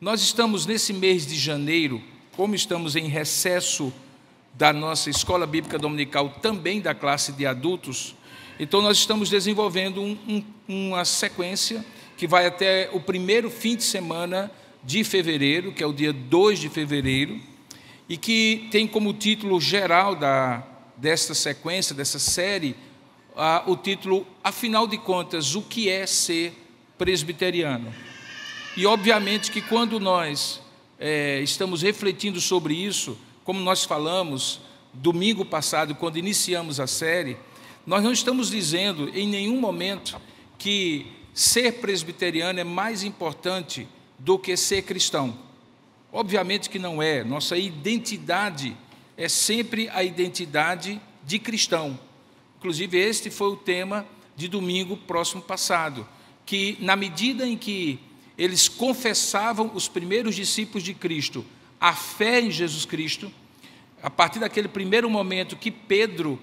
Nós estamos nesse mês de janeiro, como estamos em recesso da nossa escola bíblica dominical, também da classe de adultos, então nós estamos desenvolvendo uma sequência que vai até o primeiro fim de semana de fevereiro, que é o dia 2 de fevereiro, e que tem como título geral desta sequência, dessa série, o título, afinal de contas, o que é ser presbiteriano? E obviamente que quando nós estamos refletindo sobre isso, como nós falamos domingo passado, quando iniciamos a série, nós não estamos dizendo em nenhum momento que ser presbiteriano é mais importante do que ser cristão. Obviamente que não é. Nossa identidade é sempre a identidade de cristão. Inclusive, este foi o tema de domingo próximo passado, que na medida em que eles confessavam, os primeiros discípulos de Cristo, a fé em Jesus Cristo, a partir daquele primeiro momento que Pedro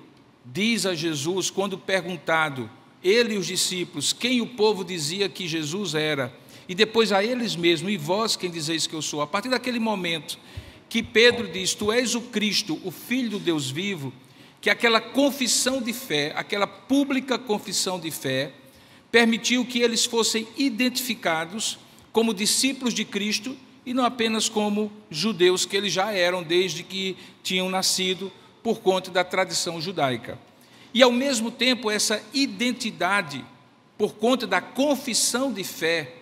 diz a Jesus, quando perguntado, ele e os discípulos, quem o povo dizia que Jesus era, e depois a eles mesmos, e vós quem dizeis que eu sou, a partir daquele momento que Pedro diz, tu és o Cristo, o Filho do Deus vivo, que aquela confissão de fé, aquela pública confissão de fé, permitiu que eles fossem identificados como discípulos de Cristo e não apenas como judeus, que eles já eram desde que tinham nascido por conta da tradição judaica. E, ao mesmo tempo, essa identidade, por conta da confissão de fé,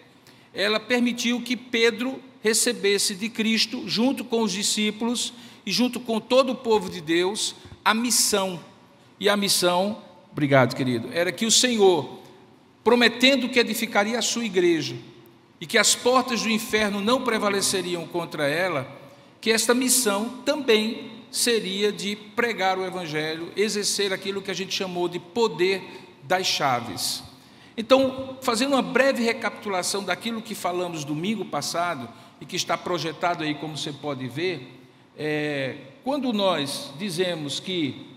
ela permitiu que Pedro recebesse de Cristo, junto com os discípulos e junto com todo o povo de Deus, a missão. E a missão, obrigado, querido, era que o Senhor, prometendo que edificaria a sua igreja e que as portas do inferno não prevaleceriam contra ela, que esta missão também seria de pregar o Evangelho, exercer aquilo que a gente chamou de poder das chaves. Então, fazendo uma breve recapitulação daquilo que falamos domingo passado, e que está projetado aí, como você pode ver, quando nós dizemos que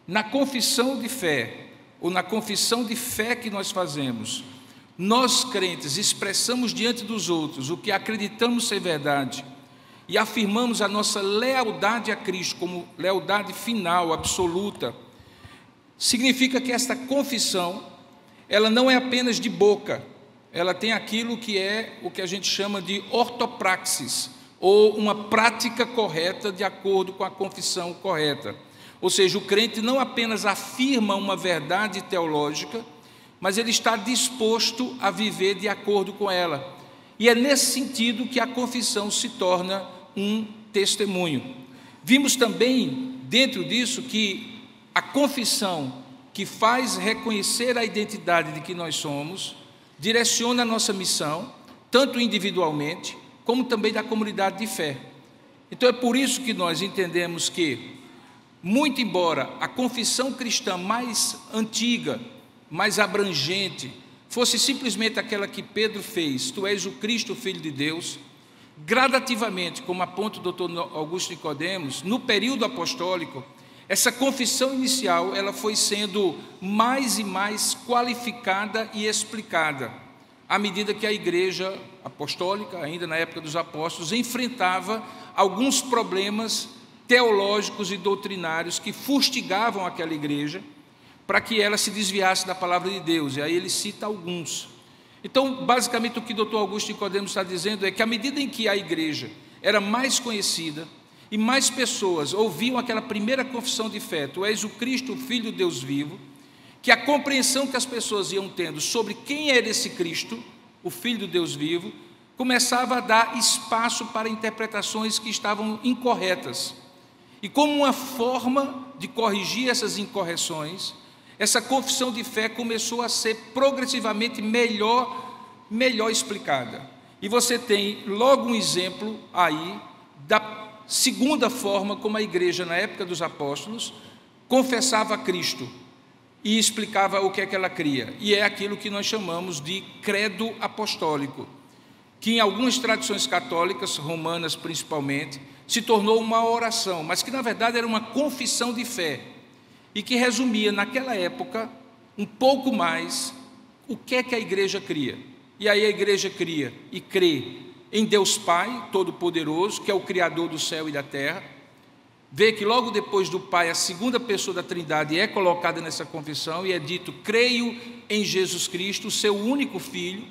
na confissão de fé, ou na confissão de fé que nós fazemos, nós crentes expressamos diante dos outros o que acreditamos ser verdade e afirmamos a nossa lealdade a Cristo como lealdade final, absoluta, significa que esta confissão, ela não é apenas de boca, ela tem aquilo que é o que a gente chama de ortopraxis, ou uma prática correta de acordo com a confissão correta. Ou seja, o crente não apenas afirma uma verdade teológica, mas ele está disposto a viver de acordo com ela. E é nesse sentido que a confissão se torna um testemunho. Vimos também, dentro disso, que a confissão que faz reconhecer a identidade de que nós somos, direciona a nossa missão, tanto individualmente, como também da comunidade de fé. Então é por isso que nós entendemos que, muito embora a confissão cristã mais antiga, mais abrangente, fosse simplesmente aquela que Pedro fez, tu és o Cristo, o Filho de Deus, gradativamente, como aponta o Dr. Augusto Nicodemos, no período apostólico, essa confissão inicial ela foi sendo mais e mais qualificada e explicada, à medida que a igreja apostólica, ainda na época dos apóstolos, enfrentava alguns problemas teológicos e doutrinários que fustigavam aquela igreja para que ela se desviasse da palavra de Deus, e aí ele cita alguns. Então, basicamente, o que o Dr. Augusto Nicodemos está dizendo é que, à medida em que a igreja era mais conhecida e mais pessoas ouviam aquela primeira confissão de fé, tu és o Cristo, o Filho do Deus vivo, que a compreensão que as pessoas iam tendo sobre quem era esse Cristo, o Filho do Deus vivo, começava a dar espaço para interpretações que estavam incorretas. E como uma forma de corrigir essas incorreções, essa confissão de fé começou a ser progressivamente melhor explicada. E você tem logo um exemplo aí da segunda forma como a igreja, na época dos apóstolos, confessava a Cristo e explicava o que é que ela cria. E é aquilo que nós chamamos de credo apostólico, que em algumas tradições católicas, romanas principalmente, se tornou uma oração, mas que na verdade era uma confissão de fé, e que resumia naquela época um pouco mais o que é que a igreja cria. E aí a igreja cria e crê em Deus Pai Todo-Poderoso, que é o Criador do céu e da terra. Vê que logo depois do Pai, a segunda pessoa da Trindade é colocada nessa confissão e é dito: creio em Jesus Cristo, seu único Filho,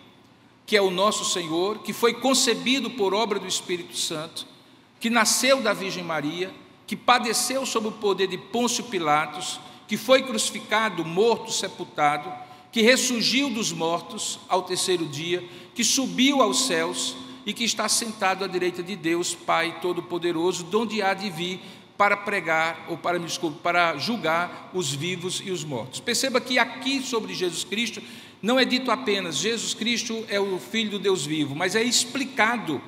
que é o nosso Senhor, que foi concebido por obra do Espírito Santo, que nasceu da Virgem Maria, que padeceu sob o poder de Pôncio Pilatos, que foi crucificado, morto, sepultado, que ressurgiu dos mortos ao terceiro dia, que subiu aos céus e que está sentado à direita de Deus, Pai Todo-Poderoso, de onde há de vir para pregar, ou para julgar os vivos e os mortos. Perceba que aqui sobre Jesus Cristo não é dito apenas Jesus Cristo é o Filho do Deus vivo, mas é explicado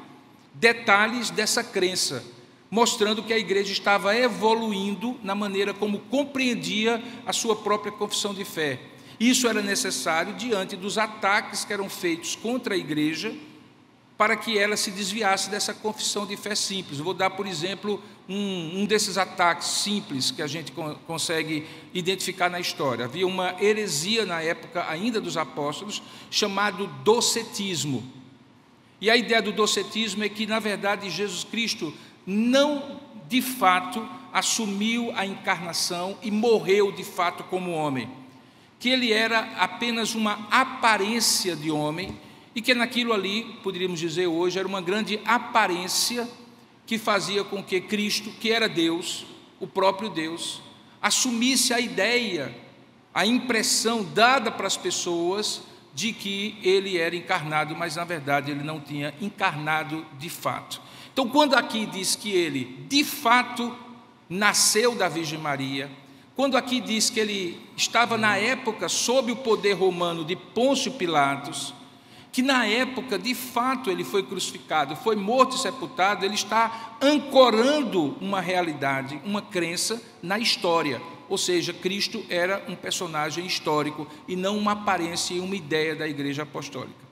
detalhes dessa crença, mostrando que a igreja estava evoluindo na maneira como compreendia a sua própria confissão de fé. Isso era necessário diante dos ataques que eram feitos contra a igreja, para que ela se desviasse dessa confissão de fé simples. Eu vou dar, por exemplo, um desses ataques simples que a gente consegue identificar na história. Havia uma heresia na época ainda dos apóstolos, chamado docetismo. E a ideia do docetismo é que, na verdade, Jesus Cristo não, de fato, assumiu a encarnação e morreu, de fato, como homem. Que ele era apenas uma aparência de homem, e que naquilo ali, poderíamos dizer hoje, era uma grande aparência que fazia com que Cristo, que era Deus, o próprio Deus, assumisse a ideia, a impressão dada para as pessoas de que ele era encarnado, mas na verdade ele não tinha encarnado de fato. Então, quando aqui diz que ele de fato nasceu da Virgem Maria, quando aqui diz que ele estava na época sob o poder romano de Pôncio Pilatos, que na época, de fato, ele foi crucificado, foi morto e sepultado, ele está ancorando uma realidade, uma crença na história. Ou seja, Cristo era um personagem histórico e não uma aparência e uma ideia da Igreja Apostólica.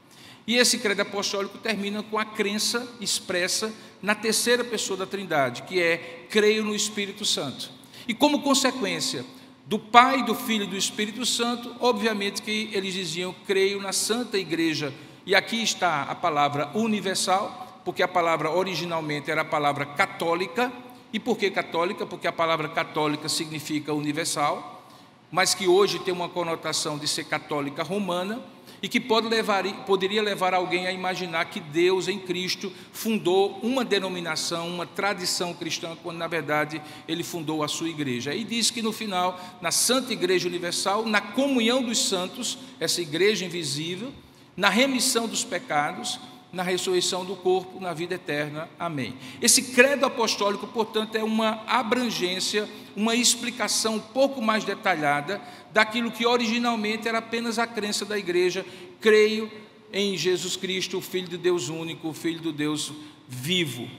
E esse credo apostólico termina com a crença expressa na terceira pessoa da Trindade, que é: creio no Espírito Santo. E como consequência do Pai, do Filho e do Espírito Santo, obviamente que eles diziam: creio na Santa Igreja. E aqui está a palavra universal, porque a palavra originalmente era a palavra católica. E por que católica? Porque a palavra católica significa universal, mas que hoje tem uma conotação de ser católica romana, e que poderia levar alguém a imaginar que Deus em Cristo fundou uma denominação, uma tradição cristã, quando na verdade ele fundou a sua igreja. E diz que no final, na Santa Igreja Universal, na comunhão dos santos, essa igreja invisível, na remissão dos pecados, na ressurreição do corpo, na vida eterna. Amém. Esse credo apostólico, portanto, é uma abrangência, uma explicação um pouco mais detalhada daquilo que originalmente era apenas a crença da igreja: creio em Jesus Cristo, o Filho de Deus único, o Filho do Deus vivo.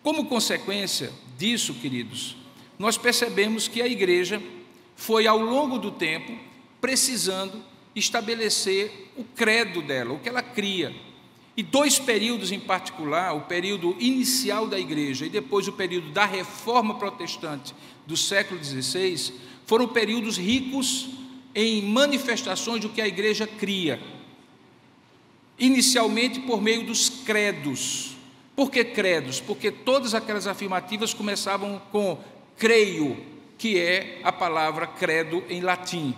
Como consequência disso, queridos, nós percebemos que a igreja foi, ao longo do tempo, precisando estabelecer o credo dela, o que ela cria. E dois períodos em particular, o período inicial da igreja e depois o período da Reforma Protestante do século XVI, foram períodos ricos em manifestações do que a igreja cria. Inicialmente por meio dos credos. Por que credos? Porque todas aquelas afirmativas começavam com creio, que é a palavra credo em latim.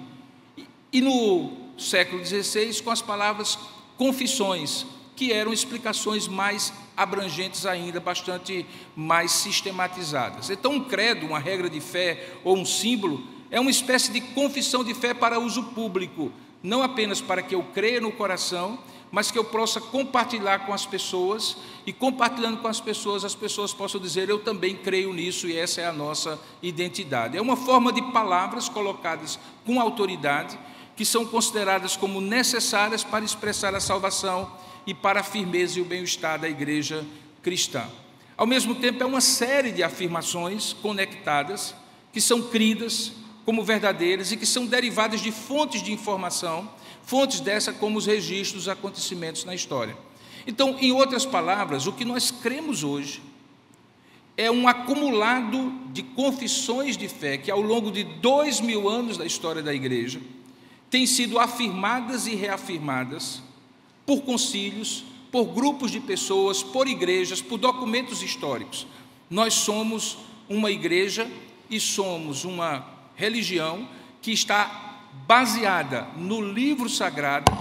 E no século XVI, com as palavras confissões, que eram explicações mais abrangentes ainda, bastante mais sistematizadas. Então, um credo, uma regra de fé ou um símbolo, é uma espécie de confissão de fé para uso público, não apenas para que eu creia no coração, mas que eu possa compartilhar com as pessoas, e compartilhando com as pessoas possam dizer: eu também creio nisso e essa é a nossa identidade. É uma forma de palavras colocadas com autoridade, que são consideradas como necessárias para expressar a salvação e para a firmeza e o bem-estar da igreja cristã. Ao mesmo tempo, é uma série de afirmações conectadas, que são cridas como verdadeiras e que são derivadas de fontes de informação, fontes dessas como os registros dos acontecimentos na história. Então, em outras palavras, o que nós cremos hoje é um acumulado de confissões de fé que, ao longo de 2000 anos da história da igreja, têm sido afirmadas e reafirmadas por concílios, por grupos de pessoas, por igrejas, por documentos históricos. Nós somos uma igreja e somos uma religião que está baseada no livro sagrado,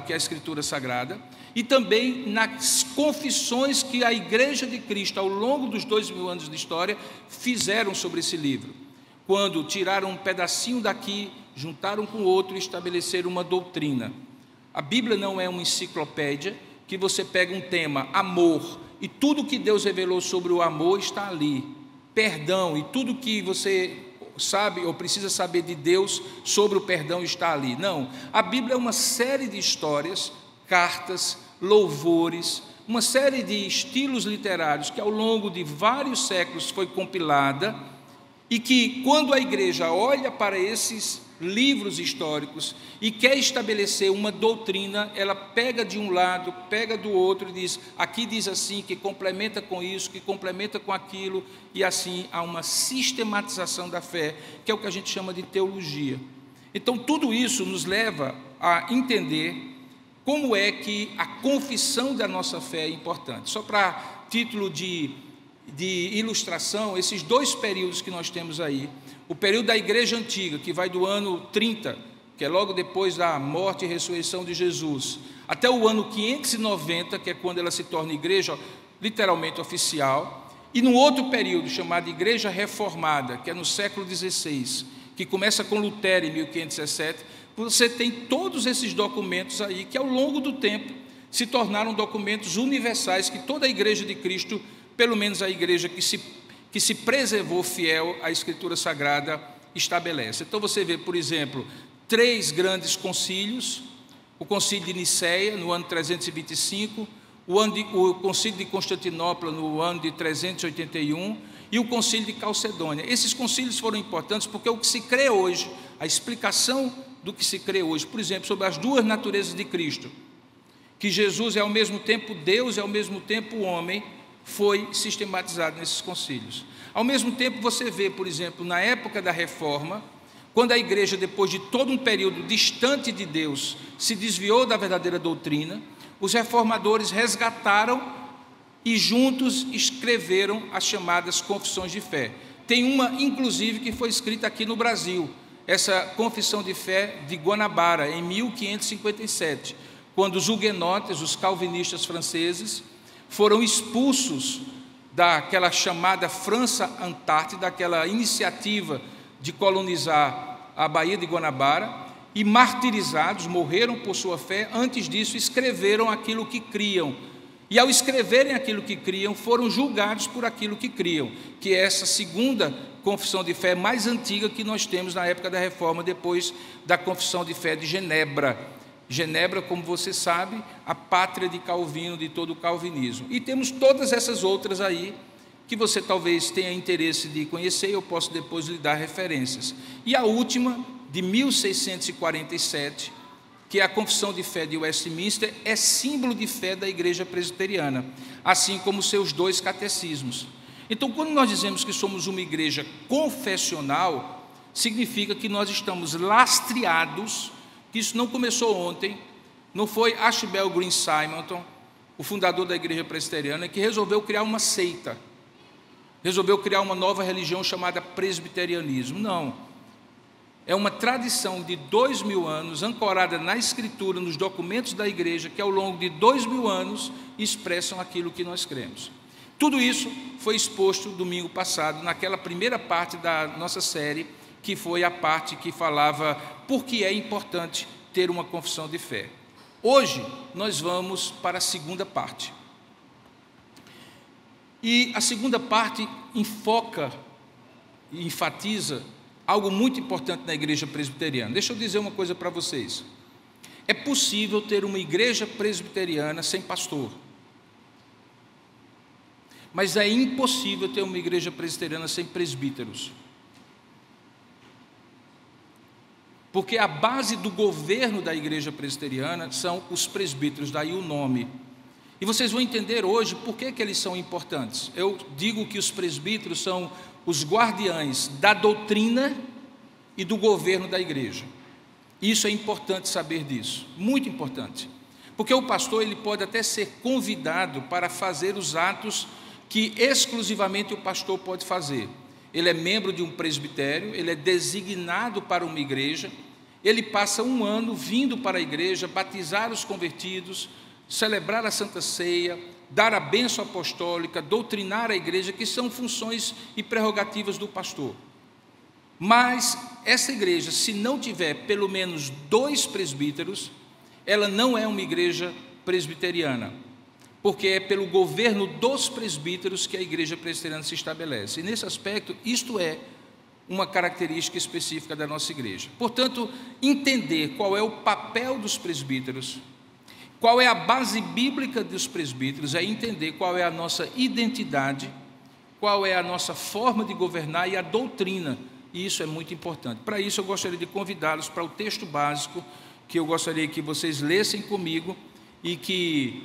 que é a Escritura Sagrada, e também nas confissões que a Igreja de Cristo, ao longo dos 2000 anos de história, fizeram sobre esse livro. Quando tiraram um pedacinho daqui, juntaram com o outro e estabeleceram uma doutrina. A Bíblia não é uma enciclopédia que você pega um tema, amor, e tudo que Deus revelou sobre o amor está ali. Perdão, e tudo que você sabe ou precisa saber de Deus sobre o perdão está ali. Não, a Bíblia é uma série de histórias, cartas, louvores, uma série de estilos literários que ao longo de vários séculos foi compilada e que, quando a igreja olha para esses livros históricos e quer estabelecer uma doutrina, ela pega de um lado, pega do outro e diz, aqui diz assim, que complementa com isso, que complementa com aquilo, e assim há uma sistematização da fé, que é o que a gente chama de teologia. Então, tudo isso nos leva a entender como é que a confissão da nossa fé é importante. Só para título de ilustração, esses dois períodos que nós temos aí, o período da Igreja Antiga, que vai do ano 30, que é logo depois da morte e ressurreição de Jesus, até o ano 590, que é quando ela se torna igreja literalmente oficial, e num outro período chamado Igreja Reformada, que é no século XVI, que começa com Lutero em 1517, você tem todos esses documentos aí que ao longo do tempo se tornaram documentos universais que toda a Igreja de Cristo, pelo menos a igreja que se preservou fiel à Escritura Sagrada, estabelece. Então você vê, por exemplo, 3 grandes concílios: o concílio de Nicéia, no ano 325, o concílio de Constantinopla, no ano de 381, e o concílio de Calcedônia. Esses concílios foram importantes porque o que se crê hoje, a explicação do que se crê hoje, por exemplo, sobre as duas naturezas de Cristo, que Jesus é ao mesmo tempo Deus e ao mesmo tempo homem, foi sistematizado nesses concílios. Ao mesmo tempo, você vê, por exemplo, na época da Reforma, quando a igreja, depois de todo um período distante de Deus, se desviou da verdadeira doutrina, os reformadores resgataram e juntos escreveram as chamadas confissões de fé. Tem uma, inclusive, que foi escrita aqui no Brasil, essa confissão de fé de Guanabara, em 1557, quando os huguenotes, os calvinistas franceses, foram expulsos daquela chamada França Antártida, aquela iniciativa de colonizar a Baía de Guanabara, e martirizados, morreram por sua fé. Antes disso, escreveram aquilo que criam, e ao escreverem aquilo que criam, foram julgados por aquilo que criam, que é essa segunda confissão de fé mais antiga que nós temos na época da Reforma, depois da confissão de fé de Genebra. Genebra, como você sabe, a pátria de Calvino, de todo o calvinismo. E temos todas essas outras aí, que você talvez tenha interesse de conhecer, eu posso depois lhe dar referências. E a última, de 1647, que é a Confissão de Fé de Westminster, é símbolo de fé da Igreja Presbiteriana, assim como seus 2 catecismos. Então, quando nós dizemos que somos uma igreja confessional, significa que nós estamos lastreados, que isso não começou ontem, não foi Ashbel Green Simonton, o fundador da Igreja Presbiteriana, que resolveu criar uma seita, resolveu criar uma nova religião chamada presbiterianismo. Não, é uma tradição de 2000 anos, ancorada na Escritura, nos documentos da Igreja, que ao longo de 2000 anos expressam aquilo que nós cremos. Tudo isso foi exposto domingo passado, naquela primeira parte da nossa série, que foi a parte que falava por que é importante ter uma confissão de fé. Hoje nós vamos para a segunda parte. E a segunda parte enfoca e enfatiza algo muito importante na igreja presbiteriana. Deixa eu dizer uma coisa para vocês. É possível ter uma igreja presbiteriana sem pastor. Mas é impossível ter uma igreja presbiteriana sem presbíteros. Porque a base do governo da igreja presbiteriana são os presbíteros, daí o nome. E vocês vão entender hoje por que eles são importantes. Eu digo que os presbíteros são os guardiães da doutrina e do governo da igreja. Isso é importante saber disso, muito importante. Porque o pastor ele pode até ser convidado para fazer os atos que exclusivamente o pastor pode fazer. Ele é membro de um presbitério, ele é designado para uma igreja, ele passa um ano vindo para a igreja, batizar os convertidos, celebrar a Santa Ceia, dar a bênção apostólica, doutrinar a igreja, que são funções e prerrogativas do pastor. Mas essa igreja, se não tiver pelo menos 2 presbíteros, ela não é uma igreja presbiteriana, porque é pelo governo dos presbíteros que a igreja presbiteriana se estabelece. E nesse aspecto, isto é uma característica específica da nossa igreja. Portanto, entender qual é o papel dos presbíteros, qual é a base bíblica dos presbíteros, é entender qual é a nossa identidade, qual é a nossa forma de governar e a doutrina, e isso é muito importante. Para isso, eu gostaria de convidá-los para o texto básico, que eu gostaria que vocês lessem comigo, e que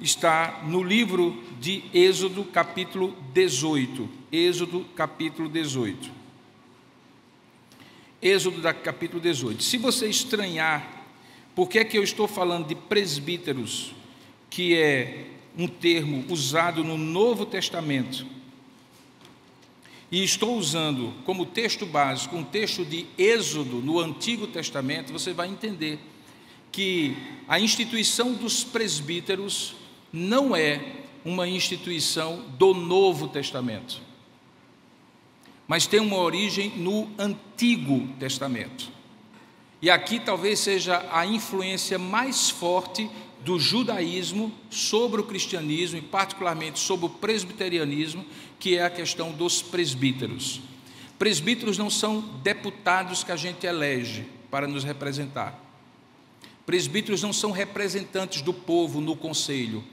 está no livro de Êxodo, capítulo 18. Êxodo, capítulo 18. Êxodo, capítulo 18. Se você estranhar, por que é que eu estou falando de presbíteros, que é um termo usado no Novo Testamento, e estou usando como texto básico um texto de Êxodo no Antigo Testamento, você vai entender que a instituição dos presbíteros não é uma instituição do Novo Testamento, mas tem uma origem no Antigo Testamento. E aqui talvez seja a influência mais forte do judaísmo sobre o cristianismo, e particularmente sobre o presbiterianismo, que é a questão dos presbíteros. Presbíteros não são deputados que a gente elege para nos representar. Presbíteros não são representantes do povo no conselho.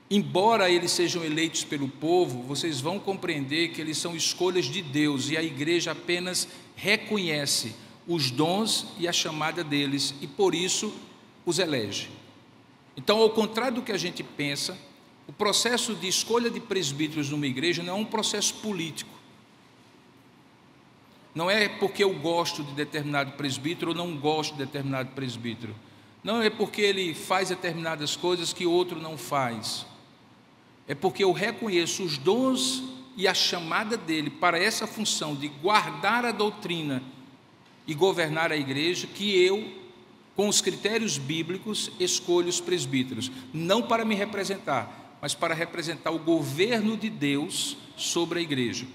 Embora eles sejam eleitos pelo povo, vocês vão compreender que eles são escolhas de Deus, e a igreja apenas reconhece os dons e a chamada deles, e por isso os elege. Então, ao contrário do que a gente pensa, o processo de escolha de presbíteros numa igreja não é um processo político. Não é porque eu gosto de determinado presbítero ou não gosto de determinado presbítero. Não é porque ele faz determinadas coisas que outro não faz. É porque eu reconheço os dons e a chamada dele para essa função de guardar a doutrina e governar a igreja, que eu, com os critérios bíblicos, escolho os presbíteros, não para me representar, mas para representar o governo de Deus sobre a igreja.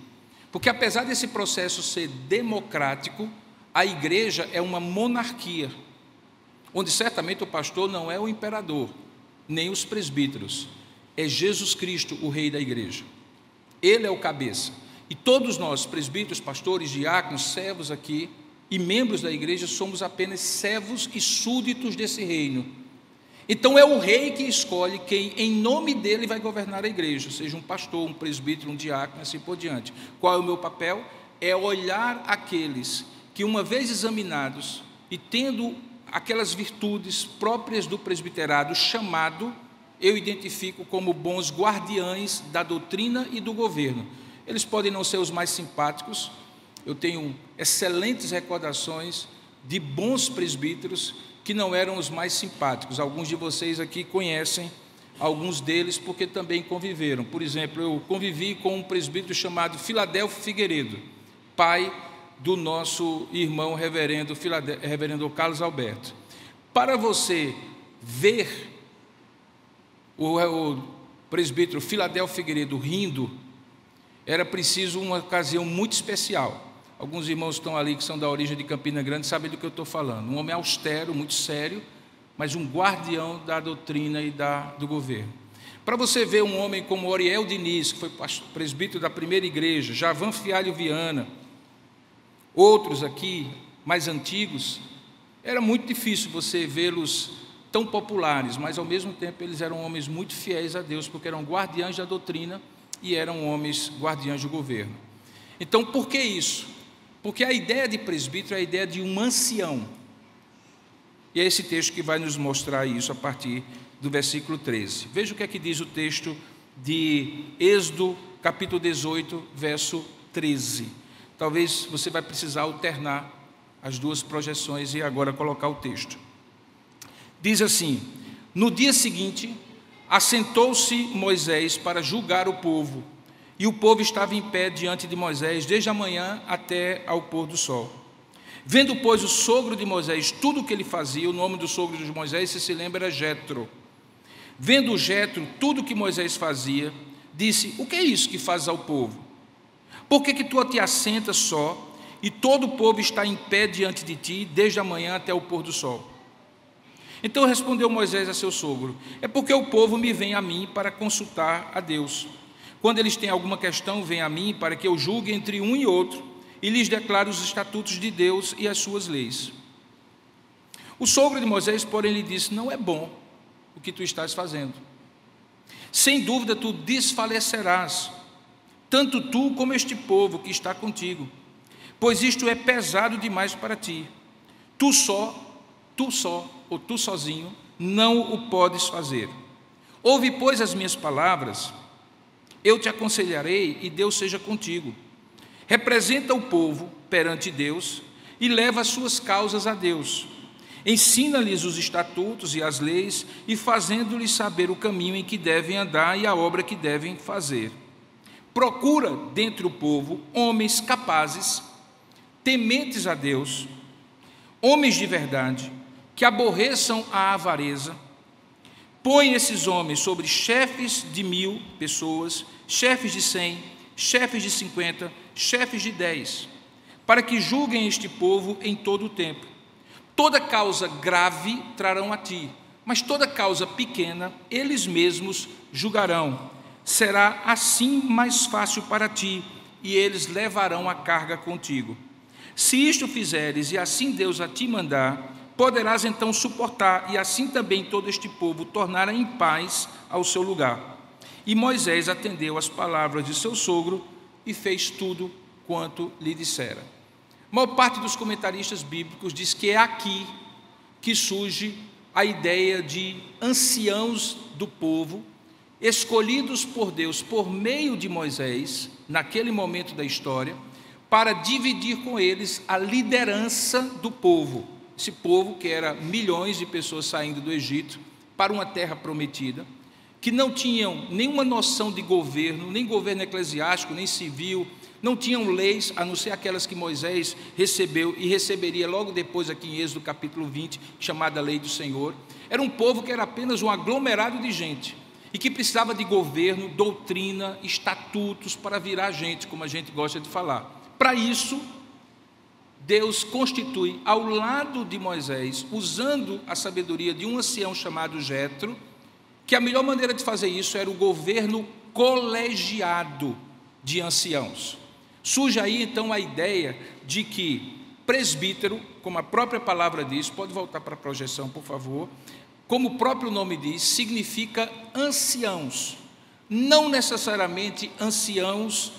Porque apesar desse processo ser democrático, a igreja é uma monarquia, onde certamente o pastor não é o imperador, nem os presbíteros, é Jesus Cristo, o rei da igreja. Ele é o cabeça. E todos nós, presbíteros, pastores, diáconos, servos aqui e membros da igreja, somos apenas servos e súditos desse reino. Então é o rei que escolhe quem em nome dele vai governar a igreja, seja um pastor, um presbítero, um diácono, assim por diante. Qual é o meu papel? É olhar aqueles que, uma vez examinados e tendo aquelas virtudes próprias do presbiterado chamado, eu identifico como bons guardiães da doutrina e do governo. Eles podem não ser os mais simpáticos, eu tenho excelentes recordações de bons presbíteros que não eram os mais simpáticos. Alguns de vocês aqui conhecem alguns deles porque também conviveram. Por exemplo, eu convivi com um presbítero chamado Filadélfio Figueiredo, pai do nosso irmão reverendo Carlos Alberto. Para você ver o presbítero Filadélfio Figueiredo rindo, era preciso uma ocasião muito especial. Alguns irmãos estão ali que são da origem de Campina Grande, sabem do que eu estou falando. Um homem austero, muito sério, mas um guardião da doutrina e do governo. Para você ver um homem como Oriel Diniz, que foi presbítero da primeira igreja, Javan Fialho Viana, outros aqui, mais antigos, era muito difícil você vê-los tão populares, mas ao mesmo tempo eles eram homens muito fiéis a Deus, porque eram guardiães da doutrina e eram homens guardiães do governo. Então, por que isso? Porque a ideia de presbítero é a ideia de um ancião. E é esse texto que vai nos mostrar isso a partir do versículo 13. Veja o que é que diz o texto de Êxodo, capítulo 18, verso 13. Talvez você vai precisar alternar as duas projeções e agora colocar o texto. Diz assim: No dia seguinte, assentou-se Moisés para julgar o povo, e o povo estava em pé diante de Moisés desde a manhã até ao pôr do sol. Vendo, pois, o sogro de Moisés tudo o que ele fazia, o nome do sogro de Moisés, se lembra, era Jetro. Vendo Jetro tudo o que Moisés fazia, disse: o que é isso que fazes ao povo? Por que tu te assentas só, e todo o povo está em pé diante de ti, desde a manhã até o pôr do sol? Então respondeu Moisés a seu sogro: é porque o povo me vem a mim para consultar a Deus. Quando eles têm alguma questão, vêm a mim para que eu julgue entre um e outro, e lhes declare os estatutos de Deus e as suas leis. O sogro de Moisés, porém, lhe disse: não é bom o que tu estás fazendo. Sem dúvida tu desfalecerás, tanto tu como este povo que está contigo, pois isto é pesado demais para ti. Tu só, ou tu sozinho, não o podes fazer. Ouve, pois, as minhas palavras, eu te aconselharei, e Deus seja contigo. Representa o povo perante Deus e leva as suas causas a Deus. Ensina-lhes os estatutos e as leis, e fazendo-lhes saber o caminho em que devem andar e a obra que devem fazer. Procura dentre o povo homens capazes, tementes a Deus, homens de verdade, que aborreçam a avareza. Põe esses homens sobre chefes de 1000 pessoas, chefes de 100, chefes de 50, chefes de 10, para que julguem este povo em todo o tempo. Toda causa grave trarão a ti, mas toda causa pequena eles mesmos julgarão. Será assim mais fácil para ti, e eles levarão a carga contigo. Se isto fizeres, e assim Deus a ti mandar, poderás então suportar, e assim também todo este povo tornará em paz ao seu lugar. E Moisés atendeu às palavras de seu sogro e fez tudo quanto lhe dissera. A maior parte dos comentaristas bíblicos diz que é aqui que surge a ideia de anciãos do povo, escolhidos por Deus por meio de Moisés, naquele momento da história, para dividir com eles a liderança do povo. Esse povo, que era milhões de pessoas saindo do Egito para uma terra prometida, que não tinham nenhuma noção de governo, nem governo eclesiástico, nem civil, não tinham leis, a não ser aquelas que Moisés recebeu e receberia logo depois aqui em Êxodo capítulo 20, chamada Lei do Senhor. Era um povo que era apenas um aglomerado de gente e que precisava de governo, doutrina, estatutos para virar gente, como a gente gosta de falar. Para isso, Deus constitui ao lado de Moisés, usando a sabedoria de um ancião chamado Jetro, que a melhor maneira de fazer isso era o governo colegiado de anciãos. Surge aí então a ideia de que presbítero, como a própria palavra diz, pode voltar para a projeção, por favor, como o próprio nome diz, significa anciãos, não necessariamente anciãos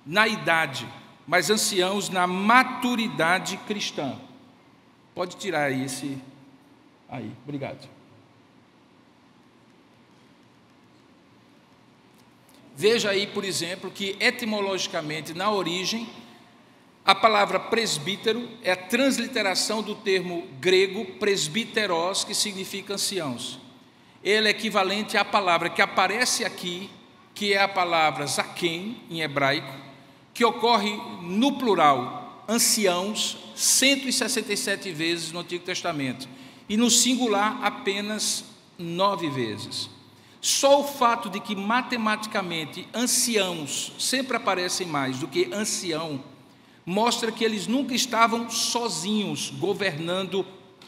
na idade, mas anciãos na maturidade cristã. Pode tirar aí esse aí, obrigado. Veja aí, por exemplo, que etimologicamente, na origem, a palavra presbítero é a transliteração do termo grego presbíteros, que significa anciãos. Ele é equivalente à palavra que aparece aqui, que é a palavra zaquém, em hebraico, que ocorre no plural, anciãos, 167 vezes no Antigo Testamento, e no singular apenas 9 vezes. Só o fato de que matematicamente anciãos sempre aparecem mais do que ancião, mostra que eles nunca estavam sozinhos, governando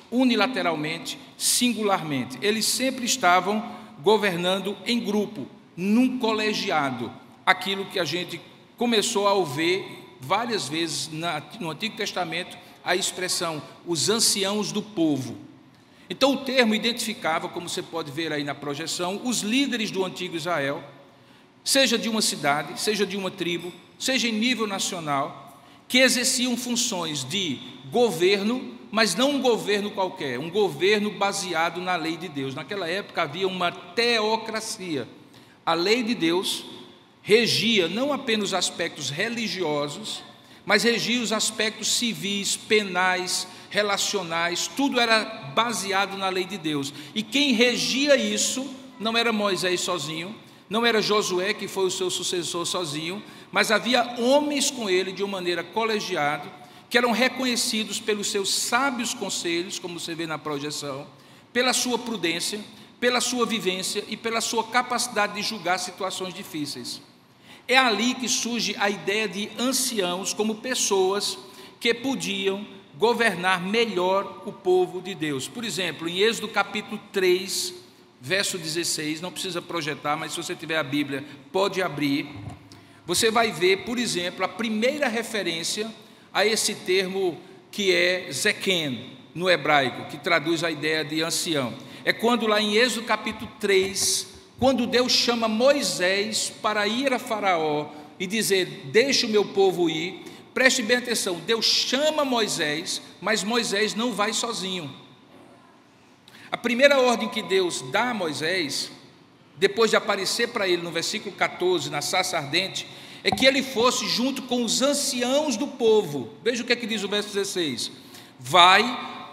unilateralmente, singularmente. Eles sempre estavam governando em grupo, num colegiado, aquilo que a gente começou a ouvir várias vezes no Antigo Testamento, a expressão, os anciãos do povo. Então o termo identificava, como você pode ver aí na projeção, os líderes do antigo Israel, seja de uma cidade, seja de uma tribo, seja em nível nacional, que exerciam funções de governo, mas não um governo qualquer, um governo baseado na lei de Deus. Naquela época havia uma teocracia. A lei de Deus regia não apenas os aspectos religiosos, mas regia os aspectos civis, penais, relacionais, tudo era baseado na lei de Deus. E quem regia isso não era Moisés sozinho, não era Josué, que foi o seu sucessor sozinho, mas havia homens com ele de uma maneira colegiada, que eram reconhecidos pelos seus sábios conselhos, como você vê na projeção, pela sua prudência, pela sua vivência e pela sua capacidade de julgar situações difíceis. É ali que surge a ideia de anciãos como pessoas que podiam governar melhor o povo de Deus. Por exemplo, em Êxodo capítulo 3, verso 16, não precisa projetar, mas se você tiver a Bíblia, pode abrir. Você vai ver, por exemplo, a primeira referência a esse termo que é Zequem, no hebraico, que traduz a ideia de ancião. É quando lá em Êxodo capítulo 3, quando Deus chama Moisés para ir a Faraó e dizer, deixe o meu povo ir. Preste bem atenção, Deus chama Moisés, mas Moisés não vai sozinho. A primeira ordem que Deus dá a Moisés, depois de aparecer para ele no versículo 14, na sarça ardente, é que ele fosse junto com os anciãos do povo. Veja o que é que diz o verso 16. Vai,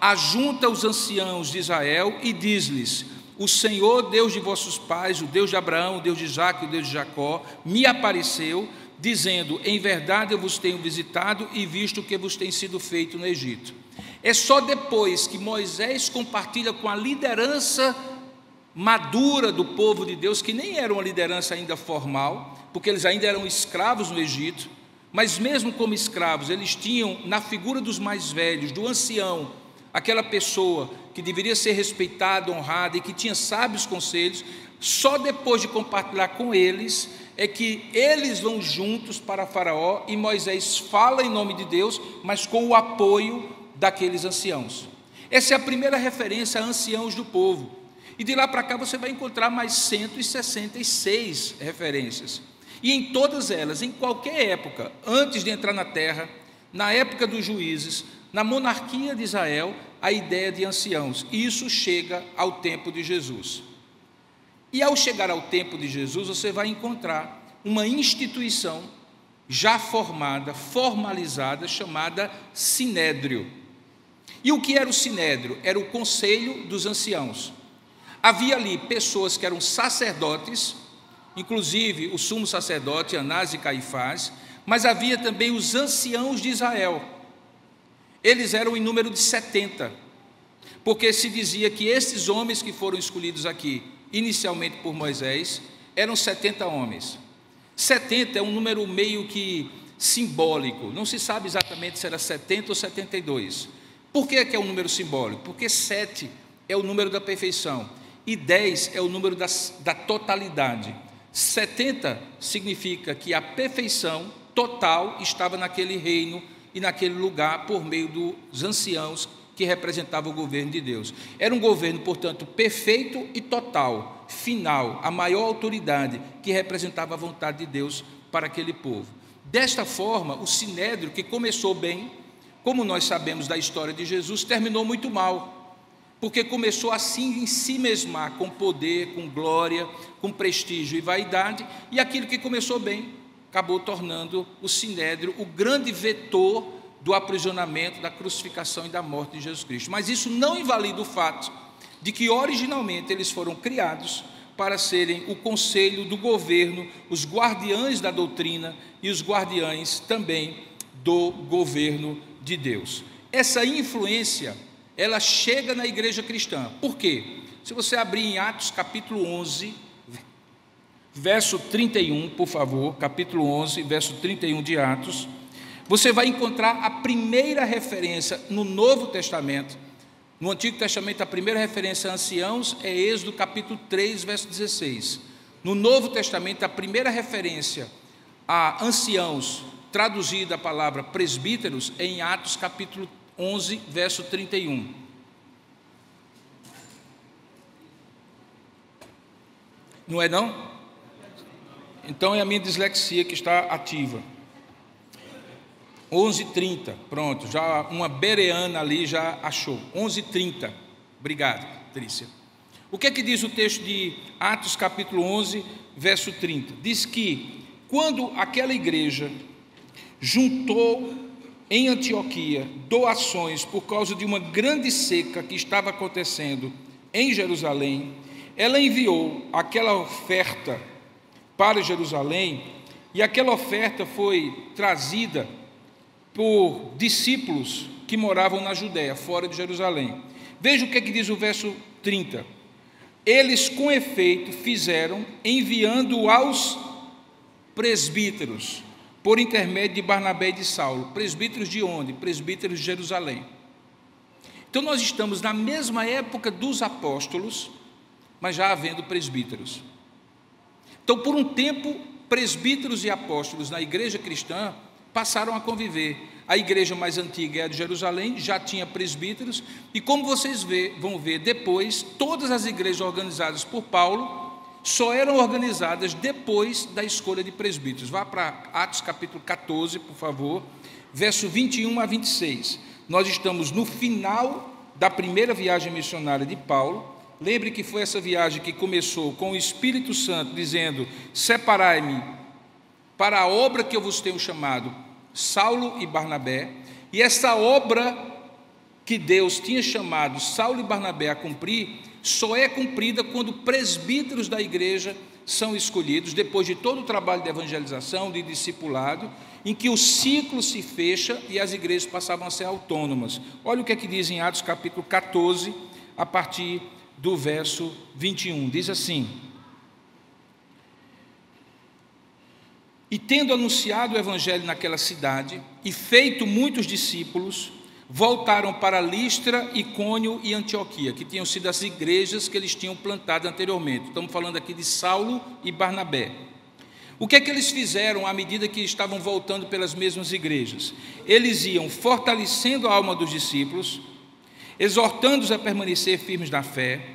ajunta os anciãos de Israel e diz-lhes, o Senhor, Deus de vossos pais, o Deus de Abraão, o Deus de Isaque, o Deus de Jacó, me apareceu, dizendo, em verdade eu vos tenho visitado e visto o que vos tem sido feito no Egito. É só depois que Moisés compartilha com a liderança madura do povo de Deus, que nem era uma liderança ainda formal, porque eles ainda eram escravos no Egito, mas mesmo como escravos, eles tinham na figura dos mais velhos, do ancião, aquela pessoa que deveria ser respeitada, honrada e que tinha sábios conselhos. Só depois de compartilhar com eles é que eles vão juntos para Faraó e Moisés fala em nome de Deus, mas com o apoio daqueles anciãos. Essa é a primeira referência a anciãos do povo. E de lá para cá você vai encontrar mais 166 referências. E em todas elas, em qualquer época, antes de entrar na terra, na época dos juízes, na monarquia de Israel, a ideia de anciãos. E isso chega ao tempo de Jesus. E ao chegar ao tempo de Jesus, você vai encontrar uma instituição já formada, formalizada, chamada Sinédrio. E o que era o Sinédrio? Era o conselho dos anciãos. Havia ali pessoas que eram sacerdotes, inclusive o sumo sacerdote Anás e Caifás, mas havia também os anciãos de Israel. Eles eram em número de 70, porque se dizia que esses homens que foram escolhidos aqui, inicialmente por Moisés, eram 70 homens. 70 é um número meio que simbólico, não se sabe exatamente se era 70 ou 72. Por que é um número simbólico? Porque 7 é o número da perfeição e 10 é o número da totalidade. 70 significa que a perfeição total estava naquele reino e naquele lugar por meio dos anciãos que representavam o governo de Deus. Era um governo, portanto, perfeito e total, final, a maior autoridade que representava a vontade de Deus para aquele povo. Desta forma, o Sinédrio, que começou bem, como nós sabemos da história de Jesus, terminou muito mal, porque começou a se ensimesmar com poder, com glória, com prestígio e vaidade, e aquilo que começou bem acabou tornando o Sinédrio o grande vetor do aprisionamento, da crucificação e da morte de Jesus Cristo. Mas isso não invalida o fato de que originalmente eles foram criados para serem o conselho do governo, os guardiães da doutrina e os guardiães também do governo de Deus. Essa influência, ela chega na igreja cristã. Por quê? Se você abrir em Atos capítulo 11, verso 31, por favor, capítulo 11, verso 31 de Atos, você vai encontrar a primeira referência no Novo Testamento. No Antigo Testamento, a primeira referência a anciãos é Êxodo capítulo 3, verso 16. No Novo Testamento, a primeira referência a anciãos, traduzida a palavra presbíteros, é em Atos capítulo 11, verso 31. Não é não? Então é a minha dislexia que está ativa. 11h30, pronto, já uma bereana ali já achou. 11h30, obrigado, Trícia. O que é que diz o texto de Atos capítulo 11, verso 30? Diz que quando aquela igreja juntou em Antioquia doações por causa de uma grande seca que estava acontecendo em Jerusalém, ela enviou aquela oferta para Jerusalém, e aquela oferta foi trazida por discípulos que moravam na Judéia, fora de Jerusalém. Veja o que é que diz o verso 30. Eles, com efeito, fizeram, enviando aos presbíteros, por intermédio de Barnabé e de Saulo. Presbíteros de onde? Presbíteros de Jerusalém. Então nós estamos na mesma época dos apóstolos, mas já havendo presbíteros. Então, por um tempo, presbíteros e apóstolos na igreja cristã passaram a conviver. A igreja mais antiga é a de Jerusalém, já tinha presbíteros, e como vocês vão ver depois, todas as igrejas organizadas por Paulo só eram organizadas depois da escolha de presbíteros. Vá para Atos capítulo 14, por favor, verso 21 a 26. Nós estamos no final da primeira viagem missionária de Paulo. Lembre que foi essa viagem que começou com o Espírito Santo dizendo: separai-me para a obra que eu vos tenho chamado, Saulo e Barnabé. E essa obra que Deus tinha chamado Saulo e Barnabé a cumprir, só é cumprida quando presbíteros da igreja são escolhidos, depois de todo o trabalho de evangelização, de discipulado, em que o ciclo se fecha e as igrejas passavam a ser autônomas. Olha o que é que diz em Atos capítulo 14, a partir do verso 21, diz assim: e tendo anunciado o evangelho naquela cidade, e feito muitos discípulos, voltaram para Listra, Icônio e Antioquia, que tinham sido as igrejas que eles tinham plantado anteriormente. Estamos falando aqui de Saulo e Barnabé. O que é que eles fizeram à medida que estavam voltando pelas mesmas igrejas? Eles iam fortalecendo a alma dos discípulos, exortando-os a permanecer firmes na fé,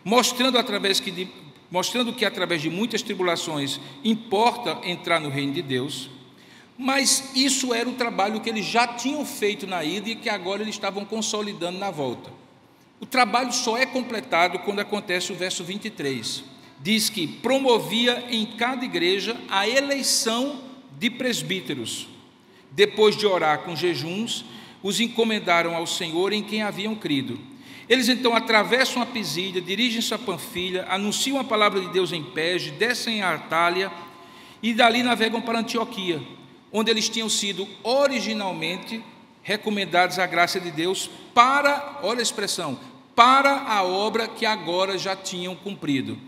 mostrando que através de muitas tribulações importa entrar no reino de Deus. Mas isso era o trabalho que eles já tinham feito na ida e que agora eles estavam consolidando na volta. O trabalho só é completado quando acontece o verso 23. Diz que promovia em cada igreja a eleição de presbíteros. Depois de orar com jejuns, os encomendaram ao Senhor em quem haviam crido. Eles então atravessam a Pisídia, dirigem-se a Panfilha, anunciam a palavra de Deus em Perge, descem a Atália e dali navegam para Antioquia, onde eles tinham sido originalmente recomendados à graça de Deus para, olha a expressão, para a obra que agora já tinham cumprido.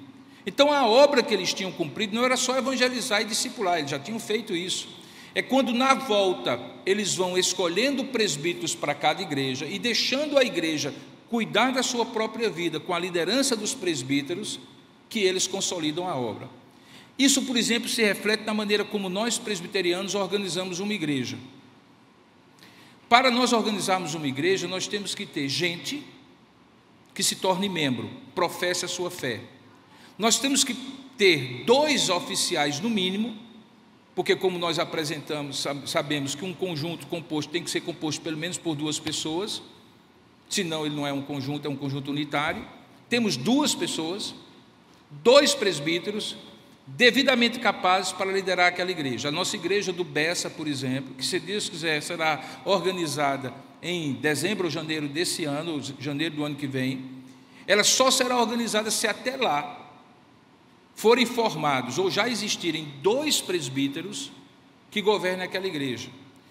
Então a obra que eles tinham cumprido não era só evangelizar e discipular, eles já tinham feito isso. É quando na volta eles vão escolhendo presbíteros para cada igreja e deixando a igreja cuidar da sua própria vida com a liderança dos presbíteros, que eles consolidam a obra. Isso, por exemplo, se reflete na maneira como nós presbiterianos organizamos uma igreja. Para nós organizarmos uma igreja, nós temos que ter gente que se torne membro, professe a sua fé. Nós temos que ter 2 oficiais no mínimo, porque como nós apresentamos, sabemos que um conjunto composto tem que ser composto pelo menos por 2 pessoas, senão ele não é um conjunto, é um conjunto unitário. Temos 2 pessoas, 2 presbíteros, devidamente capazes para liderar aquela igreja. A nossa igreja do Bessa, por exemplo, que se Deus quiser será organizada em dezembro ou janeiro desse ano, janeiro do ano que vem, ela só será organizada se até lá forem formados ou já existirem 2 presbíteros que governem aquela igreja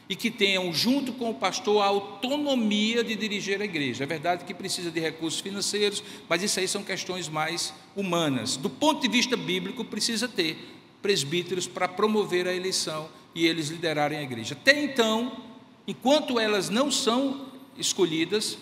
e que tenham, junto com o pastor, a autonomia de dirigir a igreja. É verdade que precisa de recursos financeiros, mas isso aí são questões mais humanas. Do ponto de vista bíblico, precisa ter presbíteros para promover a eleição e eles liderarem a igreja. Até então, enquanto elas não são escolhidas,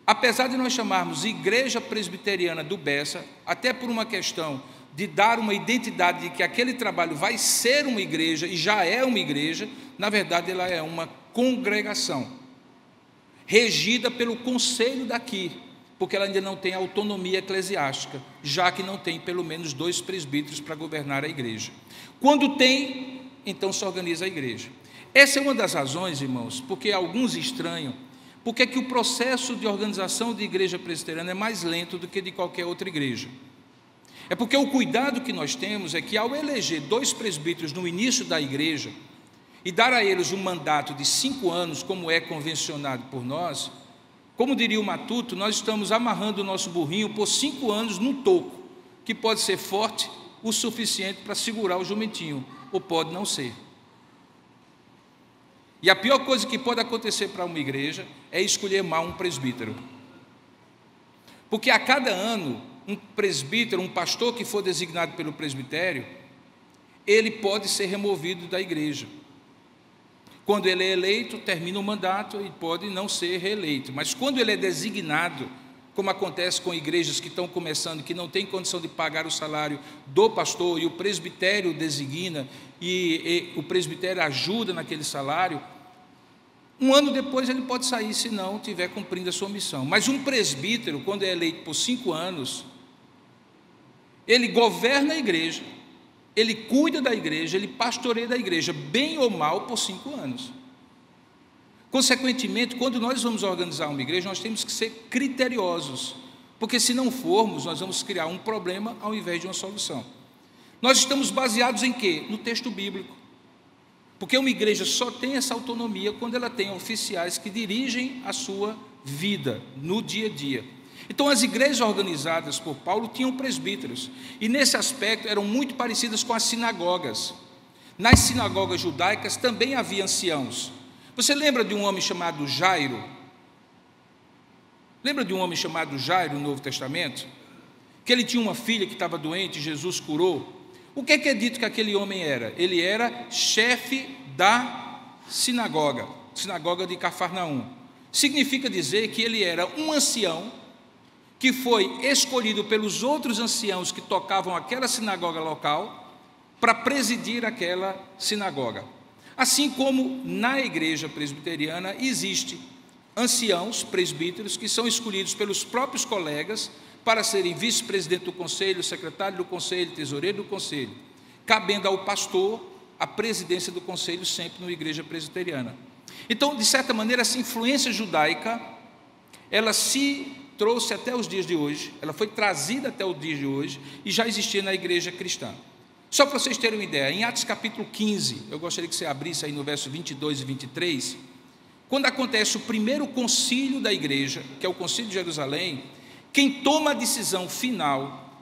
apesar de nós chamarmos Igreja Presbiteriana do Bessa, até por uma questão de dar uma identidade de que aquele trabalho vai ser uma igreja, e já é uma igreja, na verdade ela é uma congregação, regida pelo conselho daqui, porque ela ainda não tem autonomia eclesiástica, já que não tem pelo menos 2 presbíteros para governar a igreja. Quando tem, então se organiza a igreja. Essa é uma das razões, irmãos, porque alguns estranham, porque é que o processo de organização de igreja presbiteriana é mais lento do que de qualquer outra igreja. É porque o cuidado que nós temos é que, ao eleger 2 presbíteros no início da igreja, e dar a eles um mandato de 5 anos, como é convencionado por nós, como diria o matuto, nós estamos amarrando o nosso burrinho por 5 anos num toco, que pode ser forte o suficiente para segurar o jumentinho, ou pode não ser. E a pior coisa que pode acontecer para uma igreja é escolher mal um presbítero. Porque a cada ano, um presbítero, um pastor que for designado pelo presbitério, ele pode ser removido da igreja. Quando ele é eleito, termina o mandato e pode não ser reeleito. Mas quando ele é designado, como acontece com igrejas que estão começando, que não têm condição de pagar o salário do pastor, e o presbitério designa, e o presbitério ajuda naquele salário, um ano depois ele pode sair, se não estiver cumprindo a sua missão. Mas um presbítero, quando é eleito por 5 anos, ele governa a igreja, ele cuida da igreja, ele pastoreia da igreja, bem ou mal, por 5 anos. Consequentemente, quando nós vamos organizar uma igreja, nós temos que ser criteriosos, porque se não formos, nós vamos criar um problema ao invés de uma solução. Nós estamos baseados em quê? No texto bíblico. Porque uma igreja só tem essa autonomia quando ela tem oficiais que dirigem a sua vida no dia a dia. Então, as igrejas organizadas por Paulo tinham presbíteros, e nesse aspecto eram muito parecidas com as sinagogas. Nas sinagogas judaicas também havia anciãos. Você lembra de um homem chamado Jairo? Lembra de um homem chamado Jairo no Novo Testamento? Que ele tinha uma filha que estava doente, Jesus curou. O que é dito que aquele homem era? Ele era chefe da sinagoga de Cafarnaum. Significa dizer que ele era um ancião que foi escolhido pelos outros anciãos que tocavam aquela sinagoga local para presidir aquela sinagoga. Assim como na igreja presbiteriana existe anciãos, presbíteros, que são escolhidos pelos próprios colegas para serem vice-presidente do conselho, secretário do conselho, tesoureiro do conselho, cabendo ao pastor a presidência do conselho sempre na igreja presbiteriana. Então, de certa maneira, essa influência judaica, ela se trouxe até os dias de hoje, ela foi trazida até os dias de hoje, e já existia na igreja cristã. Só para vocês terem uma ideia, em Atos capítulo 15, eu gostaria que você abrisse aí no verso 22 e 23, quando acontece o primeiro concílio da igreja, que é o concílio de Jerusalém, quem toma a decisão final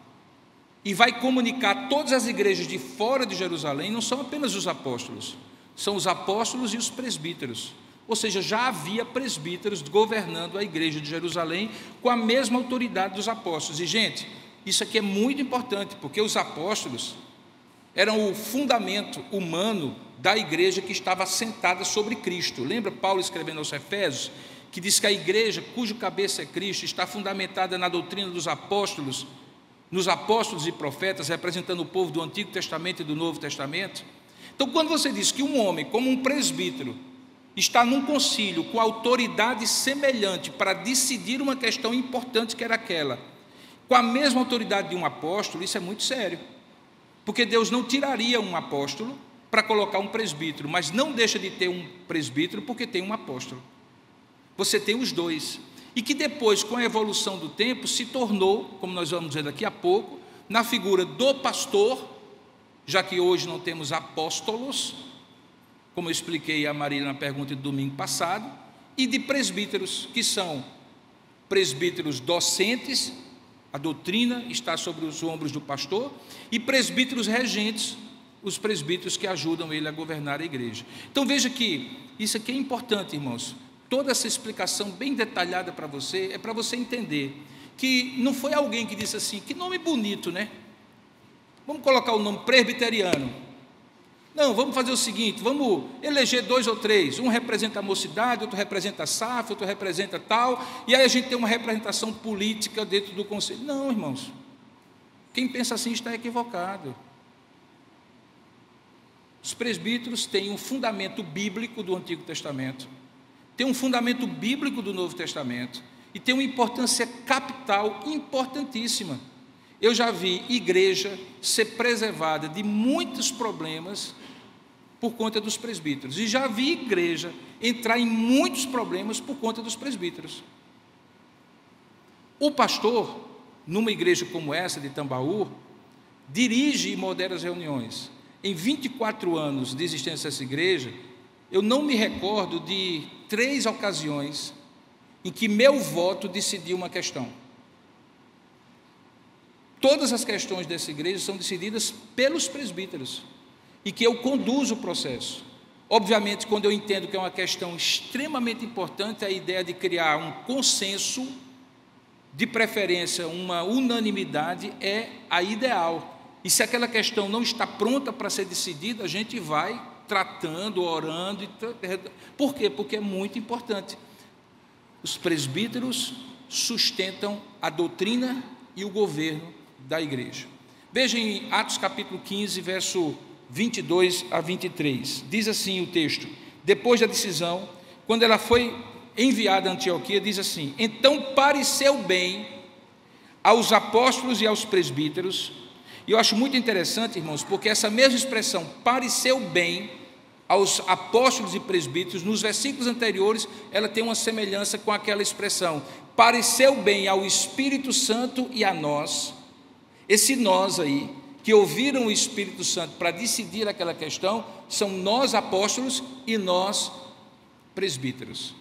e vai comunicar todas as igrejas de fora de Jerusalém não são apenas os apóstolos, são os apóstolos e os presbíteros. Ou seja, já havia presbíteros governando a igreja de Jerusalém com a mesma autoridade dos apóstolos. E, gente, isso aqui é muito importante, porque os apóstolos eram o fundamento humano da igreja que estava assentada sobre Cristo. Lembra Paulo escrevendo aos Efésios, que diz que a igreja, cujo cabeça é Cristo, está fundamentada na doutrina dos apóstolos, nos apóstolos e profetas, representando o povo do Antigo Testamento e do Novo Testamento. Então, quando você diz que um homem, como um presbítero, está num concílio com autoridade semelhante para decidir uma questão importante que era aquela, com a mesma autoridade de um apóstolo, isso é muito sério. Porque Deus não tiraria um apóstolo para colocar um presbítero, mas não deixa de ter um presbítero porque tem um apóstolo. Você tem os dois. E que depois, com a evolução do tempo, se tornou, como nós vamos ver daqui a pouco, na figura do pastor, já que hoje não temos apóstolos, como eu expliquei a Marília na pergunta do domingo passado, e de presbíteros, que são presbíteros docentes, a doutrina está sobre os ombros do pastor, e presbíteros regentes, os presbíteros que ajudam ele a governar a igreja. Então veja que isso aqui é importante, irmãos. Toda essa explicação bem detalhada para você, é para você entender que não foi alguém que disse assim, que nome bonito, né? Vamos colocar o nome presbiteriano. Não, vamos fazer o seguinte, vamos eleger 2 ou 3, um representa a mocidade, outro representa a SAF, outro representa tal, e aí a gente tem uma representação política dentro do conselho. Não, irmãos, quem pensa assim está equivocado. Os presbíteros têm um fundamento bíblico do Antigo Testamento, tem um fundamento bíblico do Novo Testamento, e tem uma importância capital importantíssima. Eu já vi igreja ser preservada de muitos problemas por conta dos presbíteros, e já vi igreja entrar em muitos problemas por conta dos presbíteros. O pastor, numa igreja como essa de Tambaú, dirige e modera as reuniões. Em 24 anos de existência dessa igreja, eu não me recordo de 3 ocasiões em que meu voto decidiu uma questão. Todas as questões dessa igreja são decididas pelos presbíteros e que eu conduzo o processo. Obviamente, quando eu entendo que é uma questão extremamente importante, a ideia de criar um consenso, de preferência uma unanimidade, é a ideal. E se aquela questão não está pronta para ser decidida, a gente vai tratando, orando. Por quê? Porque é muito importante. Os presbíteros sustentam a doutrina e o governo da igreja. Veja em Atos capítulo 15, verso 22 a 23. Diz assim o texto: depois da decisão, quando ela foi enviada a Antioquia, diz assim: então pareceu bem aos apóstolos e aos presbíteros. E eu acho muito interessante, irmãos, porque essa mesma expressão, pareceu bem aos apóstolos e presbíteros, nos versículos anteriores, ela tem uma semelhança com aquela expressão, pareceu bem ao Espírito Santo e a nós. Esse nós aí, que ouviram o Espírito Santo para decidir aquela questão, são nós apóstolos e nós presbíteros,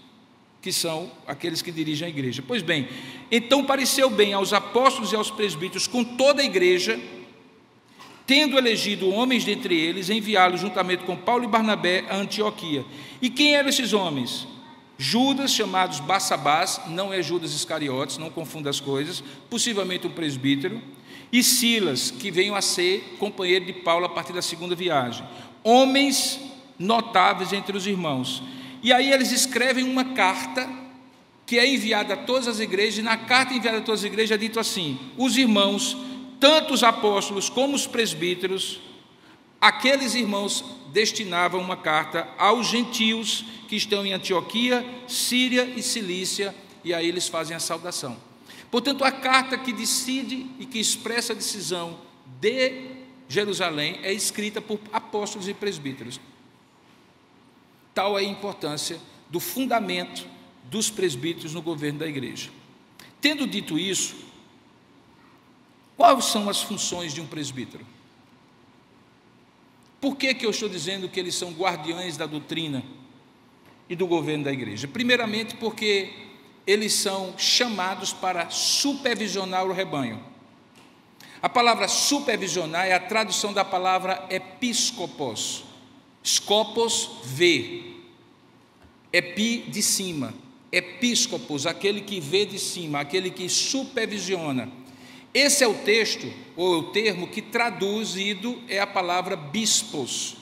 que são aqueles que dirigem a igreja. Pois bem, então pareceu bem aos apóstolos e aos presbíteros, com toda a igreja, tendo elegido homens dentre eles, enviá-los juntamente com Paulo e Barnabé a Antioquia. E quem eram esses homens? Judas, chamados Barsabás, não é Judas Iscariotes, não confunda as coisas, possivelmente um presbítero, e Silas, que veio a ser companheiro de Paulo a partir da segunda viagem. Homens notáveis entre os irmãos. E aí eles escrevem uma carta que é enviada a todas as igrejas, e na carta enviada a todas as igrejas é dito assim: os irmãos, tanto os apóstolos como os presbíteros, aqueles irmãos destinavam uma carta aos gentios que estão em Antioquia, Síria e Cilícia, e aí eles fazem a saudação. Portanto, a carta que decide e que expressa a decisão de Jerusalém é escrita por apóstolos e presbíteros. Tal é a importância do fundamento dos presbíteros no governo da igreja. Tendo dito isso, quais são as funções de um presbítero? Por que eu estou dizendo que eles são guardiães da doutrina e do governo da igreja? Primeiramente, porque eles são chamados para supervisionar o rebanho. A palavra supervisionar é a tradução da palavra episkopos. Skopos, ver. Epi, de cima. Episkopos, aquele que vê de cima, aquele que supervisiona. Esse é o texto, ou o termo que traduzido é a palavra bispos.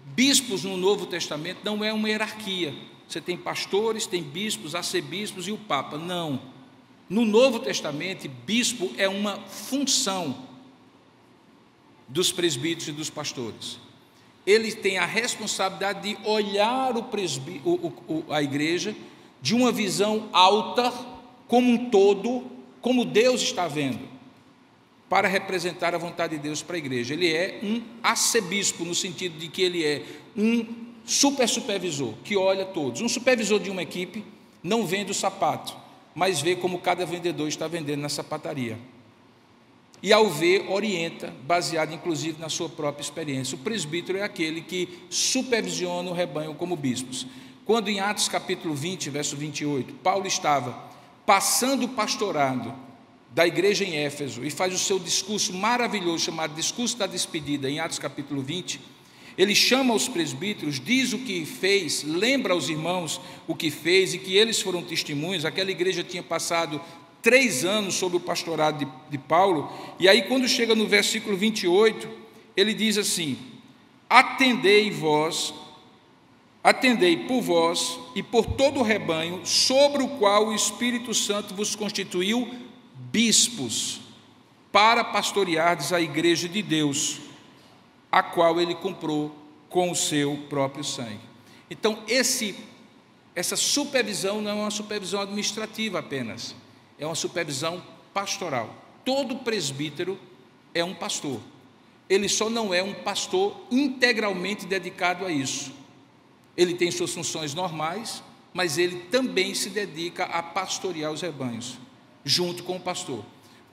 Bispos no Novo Testamento não é uma hierarquia. Você tem pastores, tem bispos, arcebispos e o Papa. Não. No Novo Testamento, bispo é uma função dos presbíteros e dos pastores. Eles têm a responsabilidade de olhar a igreja de uma visão alta, como um todo, como Deus está vendo, para representar a vontade de Deus para a igreja. Ele é um arcebispo, no sentido de que ele é um supervisor, que olha todos. Um supervisor de uma equipe não vende o sapato, mas vê como cada vendedor está vendendo na sapataria. E ao ver, orienta, baseado inclusive na sua própria experiência. O presbítero é aquele que supervisiona o rebanho como bispos. Quando em Atos capítulo 20, verso 28, Paulo estava passando o pastorado da igreja em Éfeso e faz o seu discurso maravilhoso, chamado Discurso da Despedida, em Atos capítulo 20, ele chama os presbíteros, diz o que fez, lembra aos irmãos o que fez e que eles foram testemunhos. Aquela igreja tinha passado 3 anos sob o pastorado de Paulo, e aí quando chega no versículo 28, ele diz assim: atendei por vós e por todo o rebanho, sobre o qual o Espírito Santo vos constituiu bispos, para pastoreardes a igreja de Deus, a qual ele comprou com o seu próprio sangue. Então, essa supervisão não é uma supervisão administrativa apenas, é uma supervisão pastoral. Todo presbítero é um pastor. Ele só não é um pastor integralmente dedicado a isso. Ele tem suas funções normais, mas ele também se dedica a pastorear os rebanhos, junto com o pastor.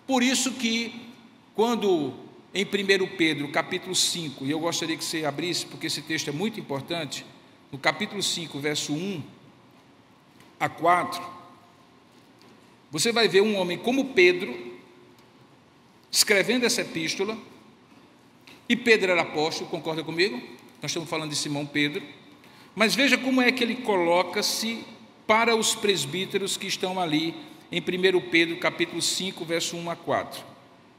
Por isso que, quando em 1 Pedro, capítulo 5, e eu gostaria que você abrisse, porque esse texto é muito importante, no capítulo 5, verso 1 a 4, você vai ver um homem como Pedro, escrevendo essa epístola, e Pedro era apóstolo, concorda comigo? Nós estamos falando de Simão Pedro, mas veja como é que ele coloca-se para os presbíteros que estão ali em 1 Pedro, capítulo 5, verso 1 a 4.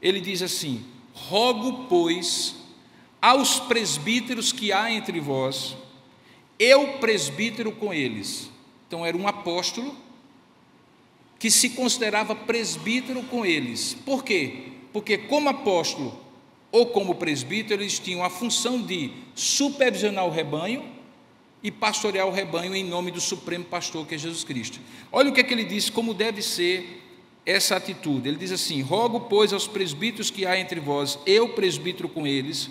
Ele diz assim: rogo, pois, aos presbíteros que há entre vós, eu presbítero com eles. Então era um apóstolo que se considerava presbítero com eles. Por quê? Porque como apóstolo ou como presbítero, eles tinham a função de supervisionar o rebanho e pastorear o rebanho em nome do supremo pastor, que é Jesus Cristo. Olha o que é que ele diz, como deve ser essa atitude. Ele diz assim: rogo, pois, aos presbíteros que há entre vós, eu presbítero com eles,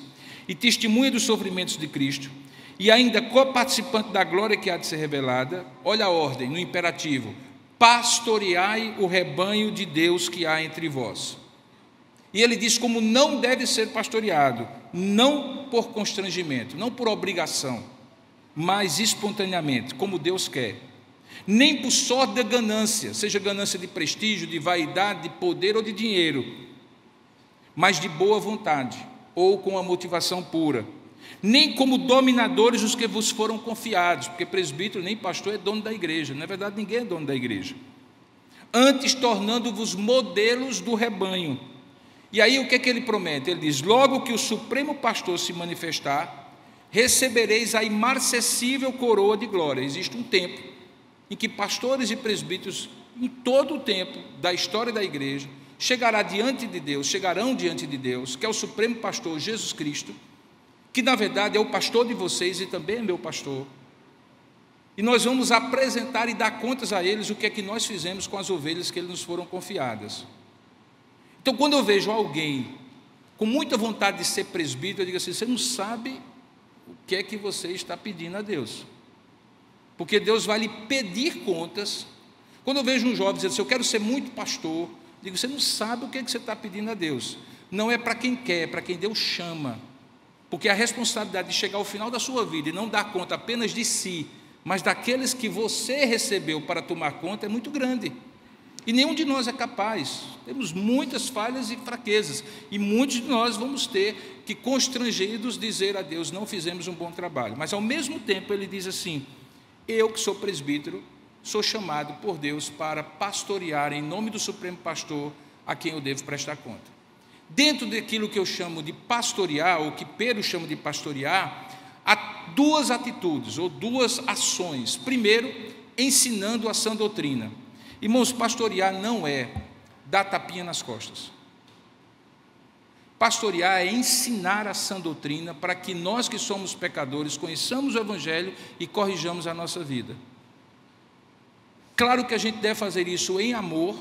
e testemunha dos sofrimentos de Cristo, e ainda coparticipante da glória que há de ser revelada. Olha a ordem, no imperativo: pastoreai o rebanho de Deus que há entre vós. E ele diz como não deve ser pastoreado, não por constrangimento, não por obrigação, mas espontaneamente, como Deus quer. Nem por sorte da ganância, seja ganância de prestígio, de vaidade, de poder ou de dinheiro, mas de boa vontade, ou com a motivação pura. Nem como dominadores dos que vos foram confiados, porque presbítero nem pastor é dono da igreja, na verdade ninguém é dono da igreja. Antes tornando-vos modelos do rebanho. E aí o que é que ele promete? Ele diz: logo que o supremo pastor se manifestar, recebereis a imarcessível coroa de glória. Existe um tempo em que pastores e presbíteros, em todo o tempo da história da igreja, chegarão diante de Deus, que é o supremo pastor Jesus Cristo, que na verdade é o pastor de vocês e também é meu pastor. E nós vamos apresentar e dar contas a eles o que é que nós fizemos com as ovelhas que eles nos foram confiadas. Então, quando eu vejo alguém com muita vontade de ser presbítero, eu digo assim: você não sabe o que é que você está pedindo a Deus, porque Deus vai lhe pedir contas. Quando eu vejo um jovem dizendo assim: eu quero ser muito pastor, eu digo: você não sabe o que é que você está pedindo a Deus. Não é para quem quer, é para quem Deus chama, porque a responsabilidade de chegar ao final da sua vida e não dar conta apenas de si, mas daqueles que você recebeu para tomar conta, é muito grande. E nenhum de nós é capaz. Temos muitas falhas e fraquezas, e muitos de nós vamos ter que, constrangidos, dizer a Deus: não fizemos um bom trabalho. Mas ao mesmo tempo ele diz assim: eu que sou presbítero, sou chamado por Deus para pastorear em nome do supremo pastor, a quem eu devo prestar conta. Dentro daquilo que eu chamo de pastorear, ou que Pedro chama de pastorear, há duas atitudes ou duas ações. Primeiro, ensinando a sã doutrina. Irmãos, pastorear não é dar tapinha nas costas. Pastorear é ensinar a sã doutrina para que nós que somos pecadores conheçamos o Evangelho e corrijamos a nossa vida. Claro que a gente deve fazer isso em amor,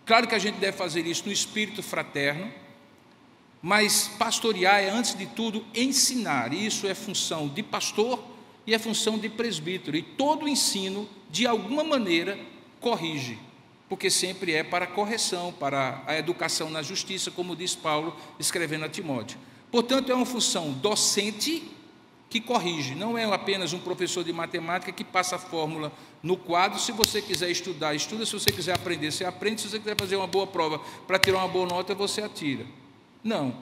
claro que a gente deve fazer isso no espírito fraterno, mas pastorear é, antes de tudo, ensinar. E isso é função de pastor e é função de presbítero. E todo ensino, de alguma maneira, corrige, porque sempre é para a correção, para a educação na justiça, como diz Paulo, escrevendo a Timóteo. Portanto, é uma função docente que corrige, não é apenas um professor de matemática que passa a fórmula no quadro. Se você quiser estudar, estuda; se você quiser aprender, você aprende; se você quiser fazer uma boa prova para tirar uma boa nota, você atira. Não,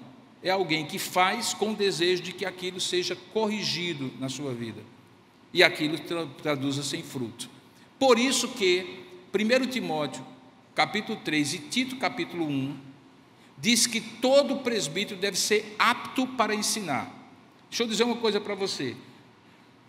é alguém que faz com o desejo de que aquilo seja corrigido na sua vida, e aquilo traduza-se em fruto. Por isso que 1 Timóteo, capítulo 3 e Tito, capítulo 1, diz que todo presbítero deve ser apto para ensinar. Deixa eu dizer uma coisa para você: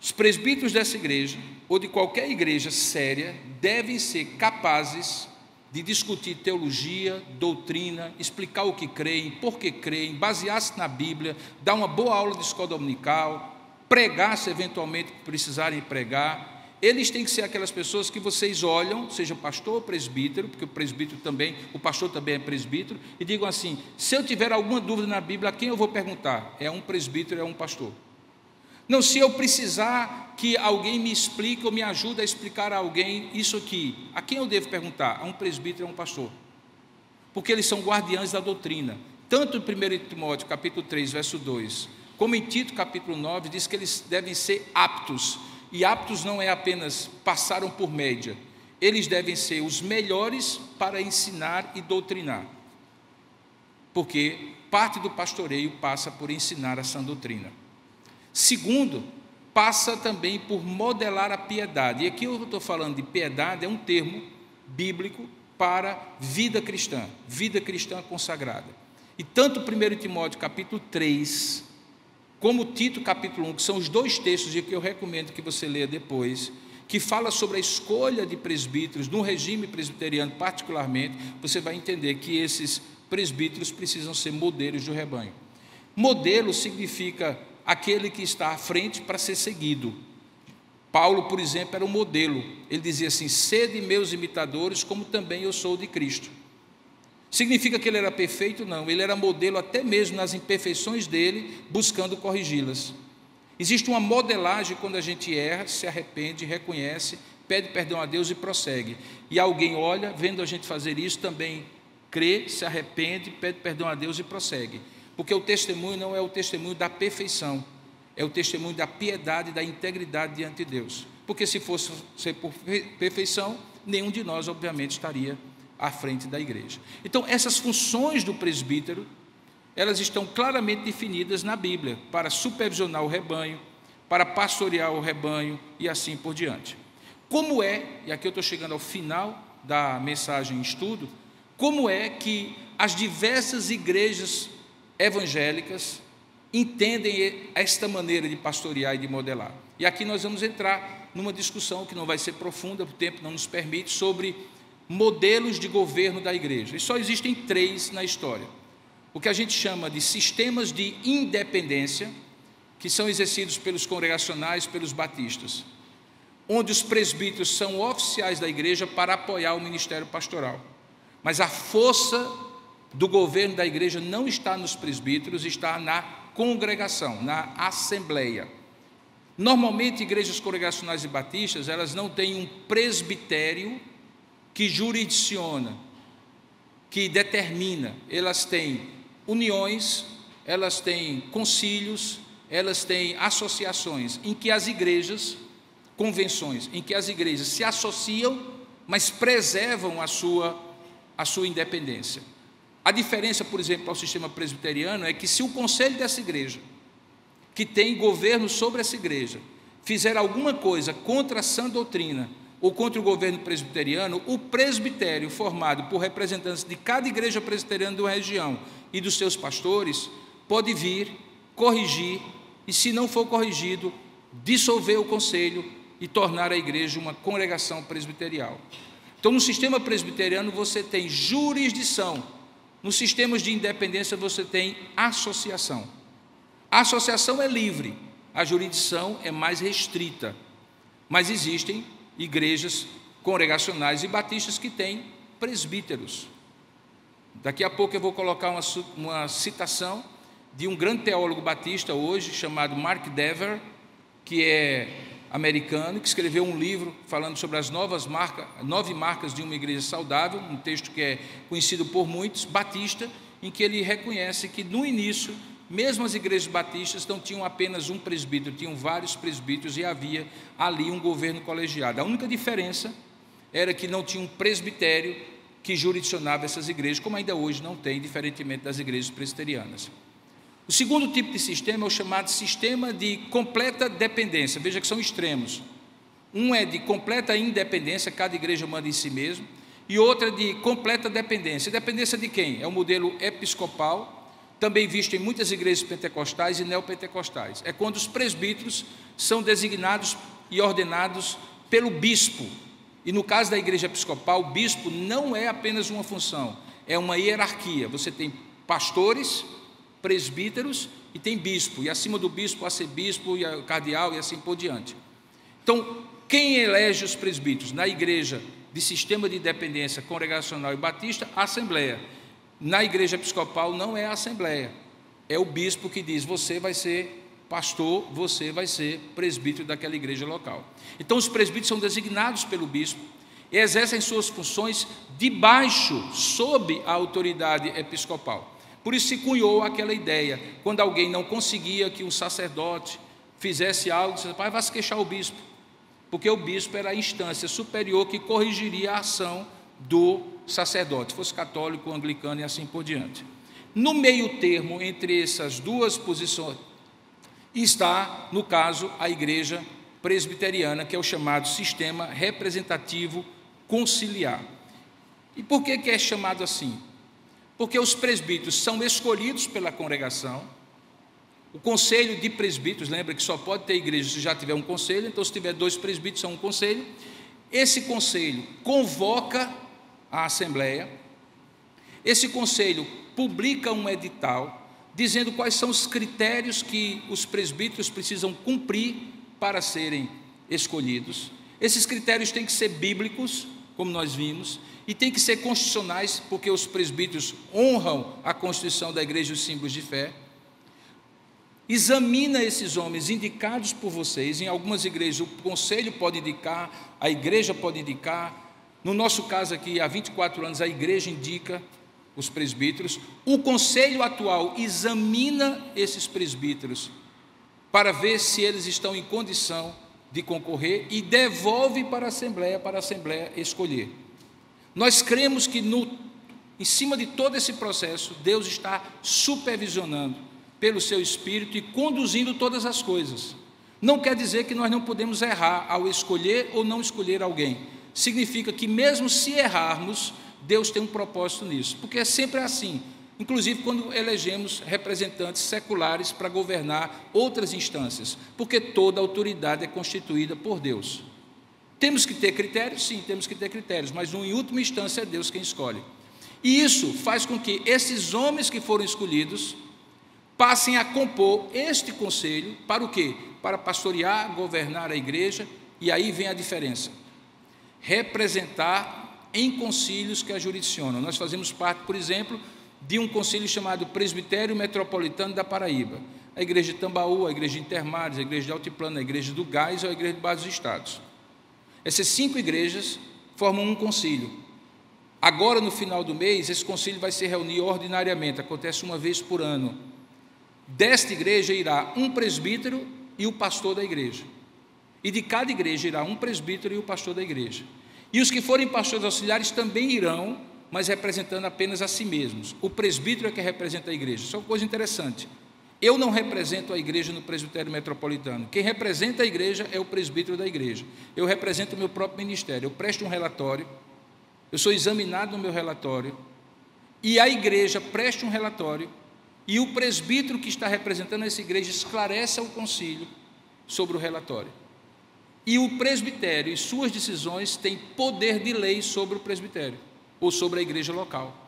os presbíteros dessa igreja, ou de qualquer igreja séria, devem ser capazes de discutir teologia, doutrina, explicar o que creem, por que creem, basear-se na Bíblia, dar uma boa aula de escola dominical, pregar se eventualmente precisarem pregar. Eles têm que ser aquelas pessoas que vocês olham, seja pastor ou presbítero, porque o pastor também é presbítero, e digam assim: se eu tiver alguma dúvida na Bíblia, a quem eu vou perguntar? É um presbítero, é um pastor. Não, se eu precisar que alguém me explique ou me ajude a explicar a alguém isso aqui, a quem eu devo perguntar? A um presbítero, a um pastor, porque eles são guardiães da doutrina. Tanto em 1 Timóteo, capítulo 3, verso 2, como em Tito, capítulo 9, diz que eles devem ser aptos. e aptos não é apenas passaram por média, eles devem ser os melhores para ensinar e doutrinar, porque parte do pastoreio passa por ensinar a sã doutrina. Segundo, passa também por modelar a piedade. E aqui eu estou falando de piedade, é um termo bíblico para vida cristã consagrada. E tanto 1 Timóteo capítulo 3, como Tito capítulo 1, que são os dois textos que eu recomendo que você leia depois, que fala sobre a escolha de presbíteros, no regime presbiteriano particularmente, você vai entender que esses presbíteros precisam ser modelos do rebanho. Modelo significa aquele que está à frente para ser seguido. Paulo, por exemplo, era um modelo. Ele dizia assim: sede meus imitadores, como também eu sou de Cristo. Significa que ele era perfeito? Não, ele era modelo até mesmo nas imperfeições dele, buscando corrigi-las. Existe uma modelagem quando a gente erra, se arrepende, reconhece, pede perdão a Deus e prossegue. E alguém olha, vendo a gente fazer isso, também crê, se arrepende, pede perdão a Deus e prossegue. Porque o testemunho não é o testemunho da perfeição, é o testemunho da piedade, da integridade diante de Deus. Porque se fosse ser por perfeição, nenhum de nós, obviamente, estaria à frente da igreja. Então, essas funções do presbítero, elas estão claramente definidas na Bíblia, para supervisionar o rebanho, para pastorear o rebanho e assim por diante. Como é, e aqui eu estou chegando ao final da mensagem em estudo, como é que as diversas igrejas evangélicas entendem esta maneira de pastorear e de modelar? E aqui nós vamos entrar numa discussão que não vai ser profunda, o tempo não nos permite, sobre modelos de governo da igreja. E só existem 3 na história. O que a gente chama de sistemas de independência, que são exercidos pelos congregacionais, pelos batistas, onde os presbíteros são oficiais da igreja para apoiar o ministério pastoral. Mas a força do governo da igreja não está nos presbíteros, está na congregação, na assembleia. Normalmente, igrejas congregacionais e batistas, elas não têm um presbitério que jurisdiciona, que determina. Elas têm uniões, elas têm concílios, elas têm associações, em que as igrejas, convenções, em que as igrejas se associam, mas preservam a sua independência. A diferença, por exemplo, ao sistema presbiteriano é que se o conselho dessa igreja, que tem governo sobre essa igreja, fizer alguma coisa contra a sã doutrina ou contra o governo presbiteriano, o presbitério, formado por representantes de cada igreja presbiteriana de uma região e dos seus pastores, pode vir, corrigir e, se não for corrigido, dissolver o conselho e tornar a igreja uma congregação presbiterial. Então, no sistema presbiteriano você tem jurisdição, nos sistemas de independência você tem associação. A associação é livre, a jurisdição é mais restrita, mas existem igrejas congregacionais e batistas que têm presbíteros. Daqui a pouco eu vou colocar uma citação de um grande teólogo batista hoje, chamado Mark Dever, que é americano, que escreveu um livro falando sobre as 9 marcas de uma igreja saudável, um texto que é conhecido por muitos, batista, em que ele reconhece que no início, mesmo as igrejas batistas não tinham apenas um presbítero, tinham vários presbíteros e havia ali um governo colegiado. A única diferença era que não tinha um presbitério que jurisdicionava essas igrejas, como ainda hoje não tem, diferentemente das igrejas presbiterianas. O segundo tipo de sistema é o chamado sistema de completa dependência. Veja que são extremos. Um é de completa independência, cada igreja manda em si mesmo, e outra de completa dependência. Dependência de quem? É o modelo episcopal, também visto em muitas igrejas pentecostais e neopentecostais. É quando os presbíteros são designados e ordenados pelo bispo. E no caso da igreja episcopal, o bispo não é apenas uma função, é uma hierarquia. Você tem pastores, presbíteros e tem bispo, e acima do bispo, arcebispo e cardeal e assim por diante. Então, quem elege os presbíteros? Na igreja de sistema de independência congregacional e batista, a assembleia. Na igreja episcopal não é a assembleia, é o bispo que diz: você vai ser pastor, você vai ser presbítero daquela igreja local. Então os presbíteros são designados pelo bispo e exercem suas funções debaixo, sob a autoridade episcopal. Por isso se cunhou aquela ideia, quando alguém não conseguia que um sacerdote fizesse algo, disse: pai, vai se queixar ao bispo. porque o bispo era a instância superior que corrigiria a ação do sacerdote, fosse católico, anglicano e assim por diante. No meio termo entre essas duas posições está, no caso, a igreja presbiteriana, que é o chamado sistema representativo conciliar. E por que é chamado assim? Porque os presbíteros são escolhidos pela congregação. O conselho de presbíteros, lembra que só pode ter igreja se já tiver um conselho, então se tiver 2 presbíteros são um conselho. Esse conselho convoca a assembleia, esse conselho publica um edital dizendo quais são os critérios que os presbíteros precisam cumprir para serem escolhidos. Esses critérios têm que ser bíblicos, como nós vimos, e têm que ser constitucionais, porque os presbíteros honram a Constituição da igreja e os símbolos de fé. Examina esses homens indicados por vocês. Em algumas igrejas o conselho pode indicar, a igreja pode indicar. No nosso caso aqui, há 24 anos, a igreja indica os presbíteros. O conselho atual examina esses presbíteros para ver se eles estão em condição de concorrer e devolve para a Assembleia escolher. Nós cremos que em cima de todo esse processo, Deus está supervisionando pelo seu Espírito e conduzindo todas as coisas. Não quer dizer que nós não podemos errar ao escolher ou não escolher alguém. Significa que mesmo se errarmos, Deus tem um propósito nisso, porque é sempre assim, inclusive quando elegemos representantes seculares para governar outras instâncias, porque toda autoridade é constituída por Deus. Temos que ter critérios? Sim, temos que ter critérios, mas em última instância é Deus quem escolhe. E isso faz com que esses homens que foram escolhidos passem a compor este conselho para o quê? Para pastorear, governar a igreja, e aí vem a diferença. Representar em concílios que a jurisdicionam. Nós fazemos parte, por exemplo, de um concílio chamado Presbitério Metropolitano da Paraíba. A igreja de Tambaú, a igreja de Intermares, a igreja de Altiplano, a igreja do Gás ou a igreja de Baixo dos Estados. Essas 5 igrejas formam um concílio. Agora, no final do mês, esse concílio vai se reunir ordinariamente, acontece uma vez por ano. Desta igreja irá um presbítero e o pastor da igreja. E de cada igreja irá um presbítero e o pastor da igreja. E os que forem pastores auxiliares também irão, mas representando apenas a si mesmos. O presbítero é que representa a igreja. Isso é uma coisa interessante. Eu não represento a igreja no presbitério metropolitano. Quem representa a igreja é o presbítero da igreja. Eu represento o meu próprio ministério. Eu presto um relatório, eu sou examinado no meu relatório, e a igreja presta um relatório, e o presbítero que está representando essa igreja esclarece ao concílio sobre o relatório. E o presbitério e suas decisões têm poder de lei sobre o presbitério, ou sobre a igreja local.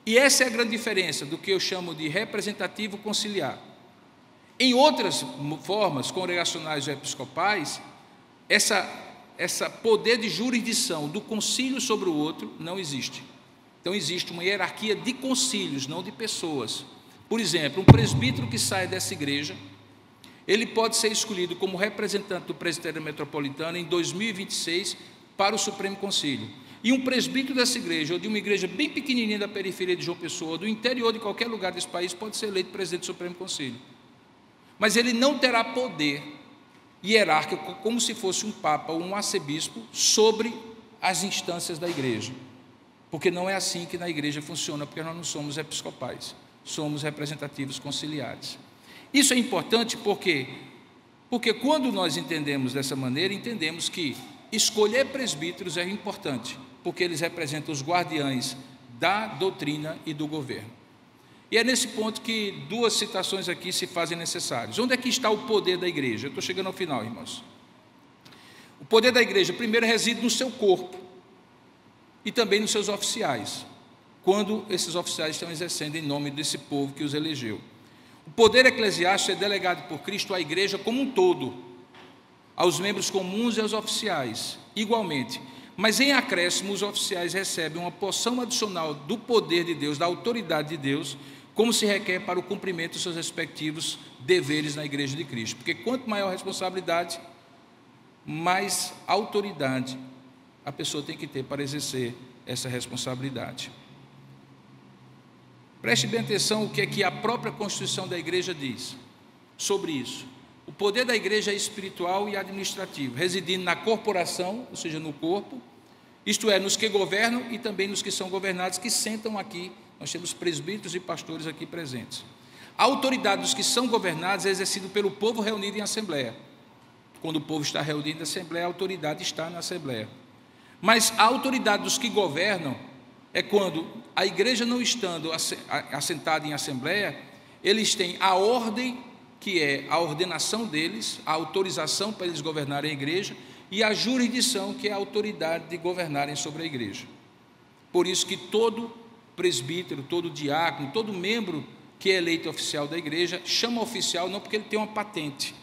E essa é a grande diferença do que eu chamo de representativo conciliar. Em outras formas congregacionais ou episcopais, essa poder de jurisdição do concílio sobre o outro não existe. Então existe uma hierarquia de concílios, não de pessoas. Por exemplo, um presbítero que sai dessa igreja, ele pode ser escolhido como representante do presbitério metropolitano em 2026 para o Supremo Concílio. E um presbítero dessa igreja, ou de uma igreja bem pequenininha da periferia de João Pessoa, ou do interior de qualquer lugar desse país, pode ser eleito presidente do Supremo Concílio. Mas ele não terá poder hierárquico, como se fosse um papa ou um arcebispo, sobre as instâncias da igreja. Porque não é assim que na igreja funciona, porque nós não somos episcopais, somos representativos conciliares. Isso é importante porque quando nós entendemos dessa maneira, entendemos que escolher presbíteros é importante, porque eles representam os guardiães da doutrina e do governo. E é nesse ponto que 2 citações aqui se fazem necessárias. Onde é que está o poder da igreja? Eu estou chegando ao final, irmãos. O poder da igreja, primeiro, reside no seu corpo e também nos seus oficiais, quando esses oficiais estão exercendo em nome desse povo que os elegeu. O poder eclesiástico é delegado por Cristo à igreja como um todo, aos membros comuns e aos oficiais, igualmente. Mas em acréscimo, os oficiais recebem uma porção adicional do poder de Deus, da autoridade de Deus, como se requer para o cumprimento dos seus respectivos deveres na igreja de Cristo. Porque quanto maior a responsabilidade, mais autoridade a pessoa tem que ter para exercer essa responsabilidade. Preste bem atenção o que é que a própria Constituição da igreja diz sobre isso. O poder da igreja é espiritual e administrativo, residindo na corporação, ou seja, no corpo, isto é, nos que governam e também nos que são governados, que sentam aqui. Nós temos presbíteros e pastores aqui presentes. A autoridade dos que são governados é exercida pelo povo reunido em assembleia. Quando o povo está reunido em assembleia, a autoridade está na assembleia. Mas a autoridade dos que governam é quando a igreja não estando assentada em assembleia, eles têm a ordem, que é a ordenação deles, a autorização para eles governarem a igreja, e a jurisdição, que é a autoridade de governarem sobre a igreja. Por isso que todo presbítero, todo diácono, todo membro que é eleito oficial da igreja, chama oficial não porque ele tem uma patente,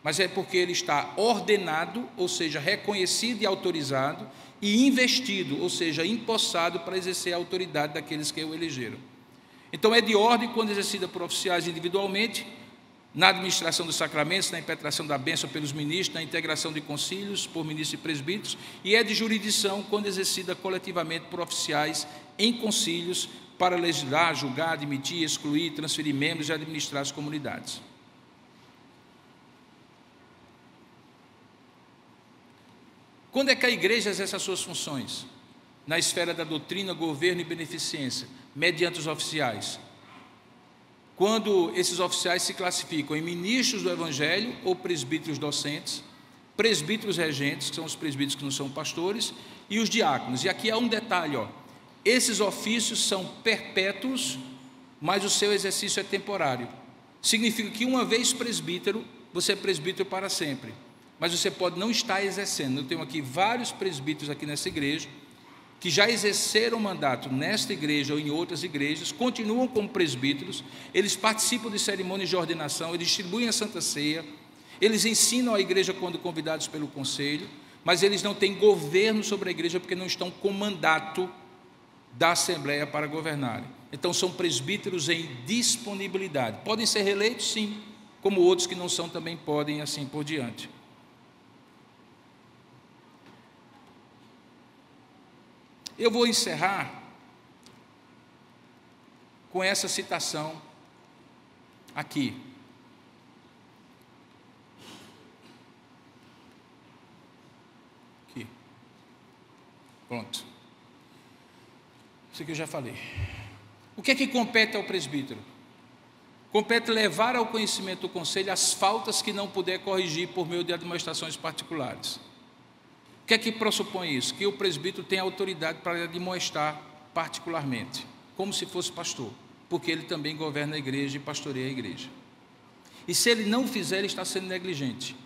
mas é porque ele está ordenado, ou seja, reconhecido e autorizado, e investido, ou seja, empossado para exercer a autoridade daqueles que o elegeram. Então é de ordem quando exercida por oficiais individualmente, na administração dos sacramentos, na impetração da bênção pelos ministros, na integração de concílios por ministros e presbíteros, e é de jurisdição quando exercida coletivamente por oficiais em concílios para legislar, julgar, admitir, excluir, transferir membros e administrar as comunidades. Quando é que a igreja exerce as suas funções? Na esfera da doutrina, governo e beneficência, mediante os oficiais. Quando esses oficiais se classificam em ministros do evangelho ou presbíteros docentes, presbíteros regentes, que são os presbíteros que não são pastores, e os diáconos. E aqui há um detalhe, esses ofícios são perpétuos, mas o seu exercício é temporário. Significa que uma vez presbítero, você é presbítero para sempre, mas você pode não estar exercendo. Eu tenho aqui vários presbíteros aqui nessa igreja, que já exerceram mandato nesta igreja ou em outras igrejas, continuam como presbíteros, eles participam de cerimônias de ordenação, eles distribuem a Santa Ceia, eles ensinam a igreja quando convidados pelo conselho, mas eles não têm governo sobre a igreja porque não estão com mandato da Assembleia para governarem. Então são presbíteros em disponibilidade. Podem ser reeleitos, sim, como outros que não são também podem, assim por diante. Eu vou encerrar com essa citação aqui. Aqui. Pronto. Isso aqui eu já falei. O que é que compete ao presbítero? Compete levar ao conhecimento do conselho as faltas que não puder corrigir por meio de admoestações particulares. O que é que pressupõe isso? Que o presbítero tem autoridade para admoestar particularmente, como se fosse pastor, porque ele também governa a igreja e pastoreia a igreja. E se ele não fizer, ele está sendo negligente.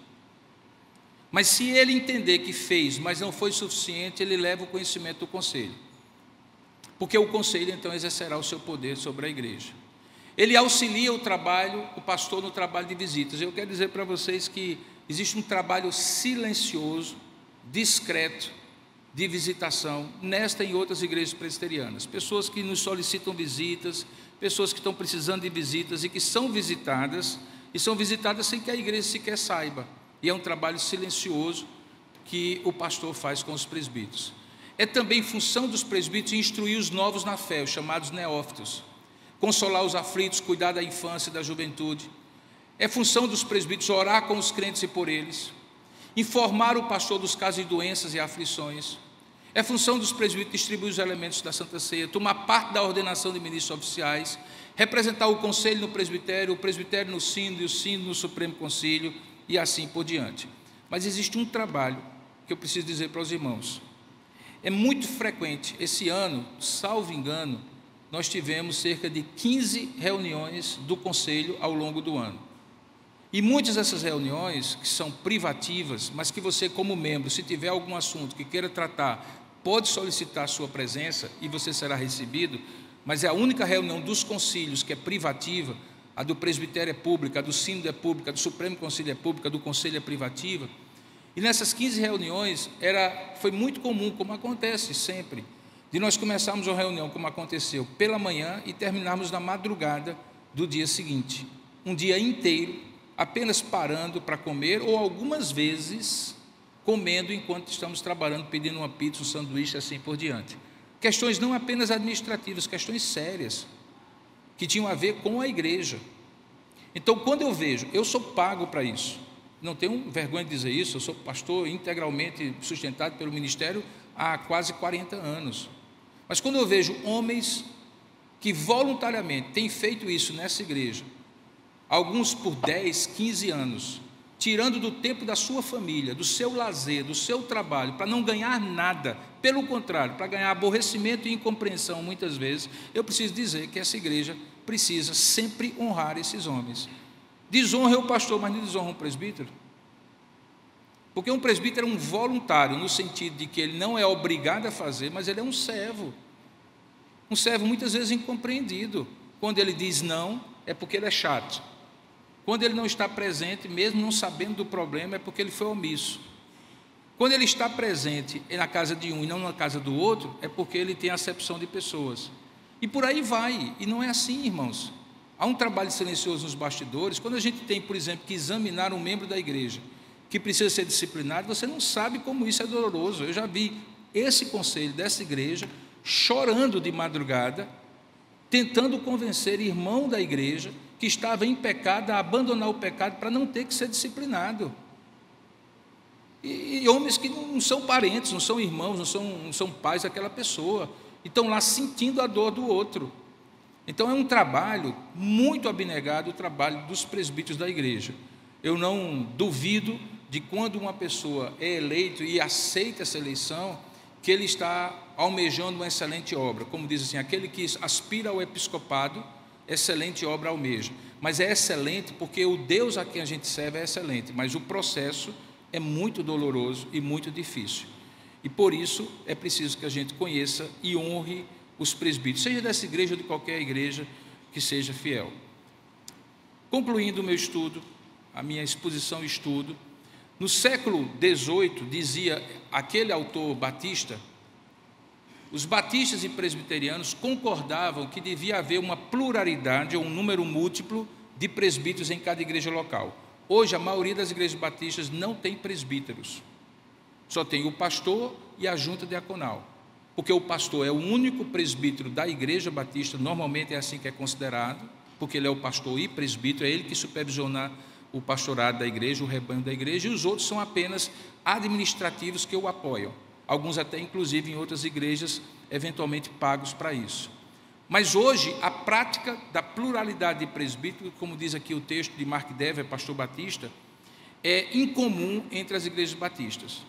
Mas se ele entender que fez, mas não foi suficiente, ele leva o conhecimento do conselho, porque o conselho então exercerá o seu poder sobre a igreja. Ele auxilia o pastor no trabalho de visitas. Eu quero dizer para vocês que existe um trabalho silencioso, discreto, de visitação, nesta e em outras igrejas presbiterianas. Pessoas que nos solicitam visitas, pessoas que estão precisando de visitas e que são visitadas, e são visitadas sem que a igreja sequer saiba. E é um trabalho silencioso que o pastor faz com os presbíteros. É também função dos presbíteros instruir os novos na fé, os chamados neófitos, consolar os aflitos, cuidar da infância e da juventude. É função dos presbíteros orar com os crentes e por eles, informar o pastor dos casos de doenças e aflições. É função dos presbíteros distribuir os elementos da Santa Ceia, tomar parte da ordenação de ministros oficiais, representar o conselho no presbitério, o presbitério no sínodo e o sínodo no Supremo Concílio e assim por diante. Mas existe um trabalho que eu preciso dizer para os irmãos. É muito frequente, esse ano, salvo engano, nós tivemos cerca de 15 reuniões do conselho ao longo do ano. E muitas dessas reuniões, que são privativas, mas que você como membro, se tiver algum assunto que queira tratar, pode solicitar a sua presença e você será recebido, mas é a única reunião dos concílios que é privativa. A do presbitério é pública, a do sínodo é pública, a do Supremo Concílio é pública, a do conselho é privativa. E nessas 15 reuniões foi muito comum, como acontece sempre, de nós começarmos uma reunião, como aconteceu, pela manhã e terminarmos na madrugada do dia seguinte, um dia inteiro, apenas parando para comer, ou algumas vezes comendo enquanto estamos trabalhando, pedindo uma pizza, um sanduíche, assim por diante. Questões não apenas administrativas, questões sérias, que tinham a ver com a igreja. Então, quando eu vejo, eu sou pago para isso, não tenho vergonha de dizer isso, eu sou pastor integralmente sustentado pelo ministério há quase 40 anos. Mas quando eu vejo homens que voluntariamente têm feito isso nessa igreja, alguns por 10, 15 anos, tirando do tempo da sua família, do seu lazer, do seu trabalho, para não ganhar nada, pelo contrário, para ganhar aborrecimento e incompreensão muitas vezes, eu preciso dizer que essa igreja precisa sempre honrar esses homens. Desonra o pastor, mas não desonra um presbítero. Porque um presbítero é um voluntário, no sentido de que ele não é obrigado a fazer, mas ele é um servo. Um servo muitas vezes incompreendido. Quando ele diz não, é porque ele é chato. Quando ele não está presente, mesmo não sabendo do problema, é porque ele foi omisso. Quando ele está presente na casa de um e não na casa do outro, é porque ele tem acepção de pessoas. E por aí vai. E não é assim, irmãos. Há um trabalho silencioso nos bastidores. Quando a gente tem, por exemplo, que examinar um membro da igreja que precisa ser disciplinado, você não sabe como isso é doloroso. Eu já vi esse conselho dessa igreja chorando de madrugada, tentando convencer irmão da igreja que estava em pecado a abandonar o pecado para não ter que ser disciplinado. E homens que não são parentes, não são irmãos, não são pais daquela pessoa, e estão lá sentindo a dor do outro. Então é um trabalho muito abnegado, o trabalho dos presbíteros da igreja. Eu não duvido de quando uma pessoa é eleita e aceita essa eleição, que ele está almejando uma excelente obra. Como diz assim, aquele que aspira ao episcopado, excelente obra almeja. Mas é excelente porque o Deus a quem a gente serve é excelente, mas o processo é muito doloroso e muito difícil. E por isso é preciso que a gente conheça e honre os presbíteros, seja dessa igreja ou de qualquer igreja que seja fiel. Concluindo o meu estudo, a minha exposição e estudo, no século XVIII, dizia aquele autor batista, os batistas e presbiterianos concordavam que devia haver uma pluralidade ou um número múltiplo de presbíteros em cada igreja local. Hoje, a maioria das igrejas batistas não tem presbíteros, só tem o pastor e a junta diaconal, porque o pastor é o único presbítero da igreja batista, normalmente é assim que é considerado, porque ele é o pastor e presbítero, é ele que supervisiona o pastorado da igreja, o rebanho da igreja, e os outros são apenas administrativos que o apoiam, alguns até inclusive em outras igrejas, eventualmente pagos para isso. Mas hoje, a prática da pluralidade de presbíteros, como diz aqui o texto de Mark Dever, pastor batista, é incomum entre as igrejas batistas.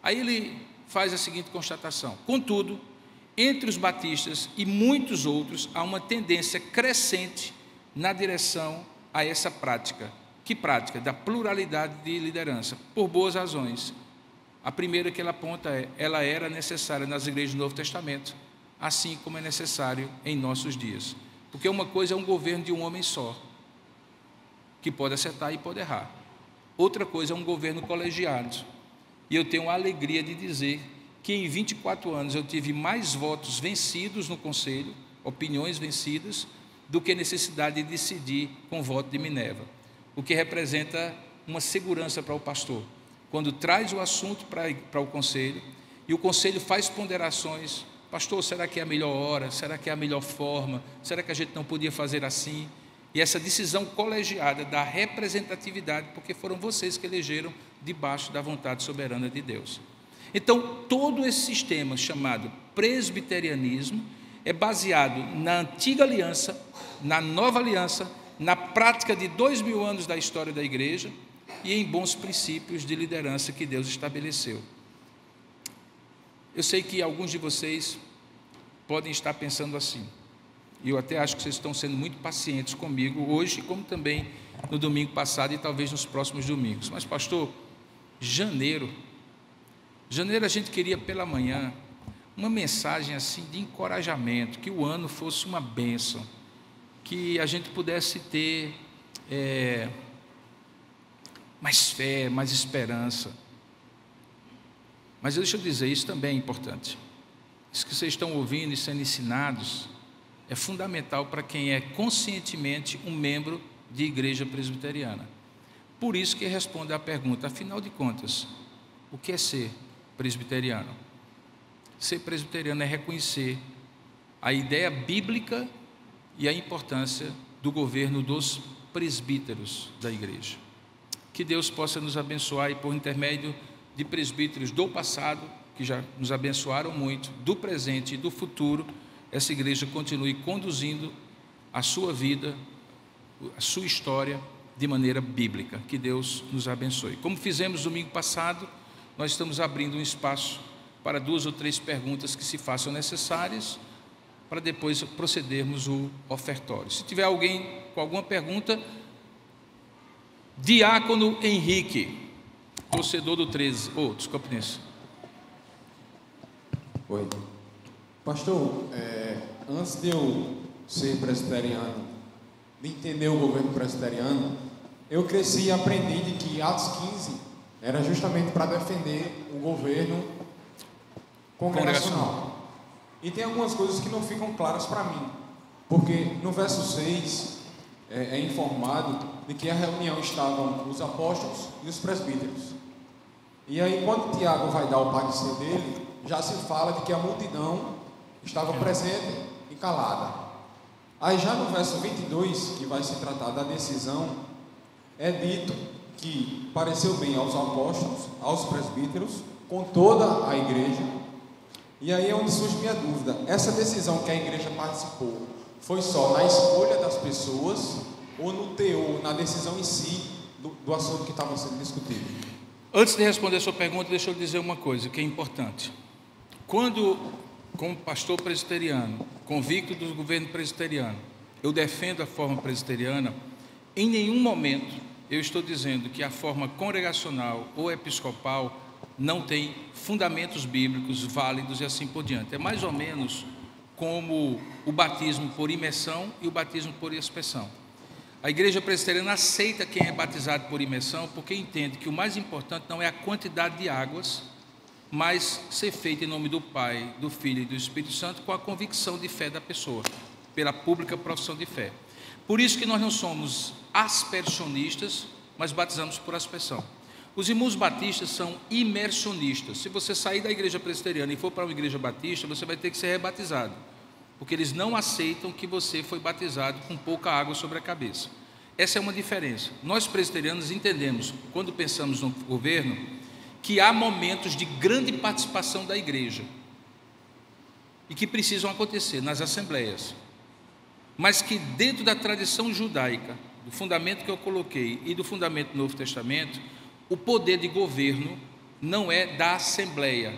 Aí ele faz a seguinte constatação: contudo, entre os batistas e muitos outros, há uma tendência crescente na direção a essa prática. Que prática? Da pluralidade de liderança, por boas razões. A primeira que ela aponta é, ela era necessária nas igrejas do Novo Testamento, assim como é necessário em nossos dias. Porque uma coisa é um governo de um homem só, que pode acertar e pode errar. Outra coisa é um governo colegiado. E eu tenho a alegria de dizer que em 24 anos eu tive mais votos vencidos no conselho, opiniões vencidas, do que necessidade de decidir com voto de Minerva. O que representa uma segurança para o pastor. Quando traz o assunto para o conselho, e o conselho faz ponderações: pastor, será que é a melhor hora? Será que é a melhor forma? Será que a gente não podia fazer assim? E essa decisão colegiada da representatividade, porque foram vocês que elegeram debaixo da vontade soberana de Deus. Então, todo esse sistema chamado presbiterianismo é baseado na antiga aliança, na nova aliança, na prática de 2000 anos da história da igreja e em bons princípios de liderança que Deus estabeleceu. Eu sei que alguns de vocês podem estar pensando assim, e eu até acho que vocês estão sendo muito pacientes comigo hoje, como também no domingo passado e talvez nos próximos domingos. Mas, pastor, janeiro a gente queria pela manhã uma mensagem assim de encorajamento, que o ano fosse uma bênção, que a gente pudesse ter mais fé, mais esperança. Mas deixa eu dizer, isso também é importante. Isso que vocês estão ouvindo e sendo ensinados é fundamental para quem é conscientemente um membro de igreja presbiteriana. Por isso que responde à pergunta, afinal de contas, o que é ser presbiteriano? Ser presbiteriano é reconhecer a ideia bíblica e a importância do governo dos presbíteros da igreja. Que Deus possa nos abençoar e por intermédio de presbíteros do passado, que já nos abençoaram muito, do presente e do futuro, essa igreja continue conduzindo a sua vida, a sua história de maneira bíblica. Que Deus nos abençoe. Como fizemos domingo passado, nós estamos abrindo um espaço para 2 ou 3 perguntas que se façam necessárias, para depois procedermos o ofertório. Se tiver alguém com alguma pergunta, Diácono Henrique, torcedor do 13, dos Campinenses. Oi. Pastor, antes de eu ser presbiteriano, de entender o governo presbiteriano, eu cresci e aprendi de que Atos 15 era justamente para defender o governo congregacional. E tem algumas coisas que não ficam claras para mim, porque no verso 6 é informado de que a reunião estavam os apóstolos e os presbíteros. E aí, quando Tiago vai dar o parecer dele, já se fala de que a multidão estava presente e calada. Aí já no verso 22, que vai se tratar da decisão, é dito que pareceu bem aos apóstolos, aos presbíteros, com toda a igreja. E aí é onde surge minha dúvida: essa decisão que a igreja participou foi só na escolha das pessoas ou no teor, na decisão em si do assunto que estava sendo discutido? Antes de responder a sua pergunta, deixa eu dizer uma coisa que é importante. Quando, como pastor presbiteriano, convicto do governo presbiteriano, eu defendo a forma presbiteriana, em nenhum momento eu estou dizendo que a forma congregacional ou episcopal não tem fundamentos bíblicos válidos e assim por diante. É mais ou menos como o batismo por imersão e o batismo por aspersão. A igreja presbiteriana aceita quem é batizado por imersão porque entende que o mais importante não é a quantidade de águas, mas ser feito em nome do Pai, do Filho e do Espírito Santo com a convicção de fé da pessoa, pela pública profissão de fé. Por isso que nós não somos aspersionistas, mas batizamos por aspersão. Os irmãos batistas são imersionistas. Se você sair da igreja presbiteriana e for para uma igreja batista, você vai ter que ser rebatizado, porque eles não aceitam que você foi batizado com pouca água sobre a cabeça. Essa é uma diferença. Nós presbiterianos entendemos, quando pensamos no governo, que há momentos de grande participação da igreja e que precisam acontecer nas assembleias, mas que dentro da tradição judaica, do fundamento que eu coloquei e do fundamento do Novo Testamento, o poder de governo não é da Assembleia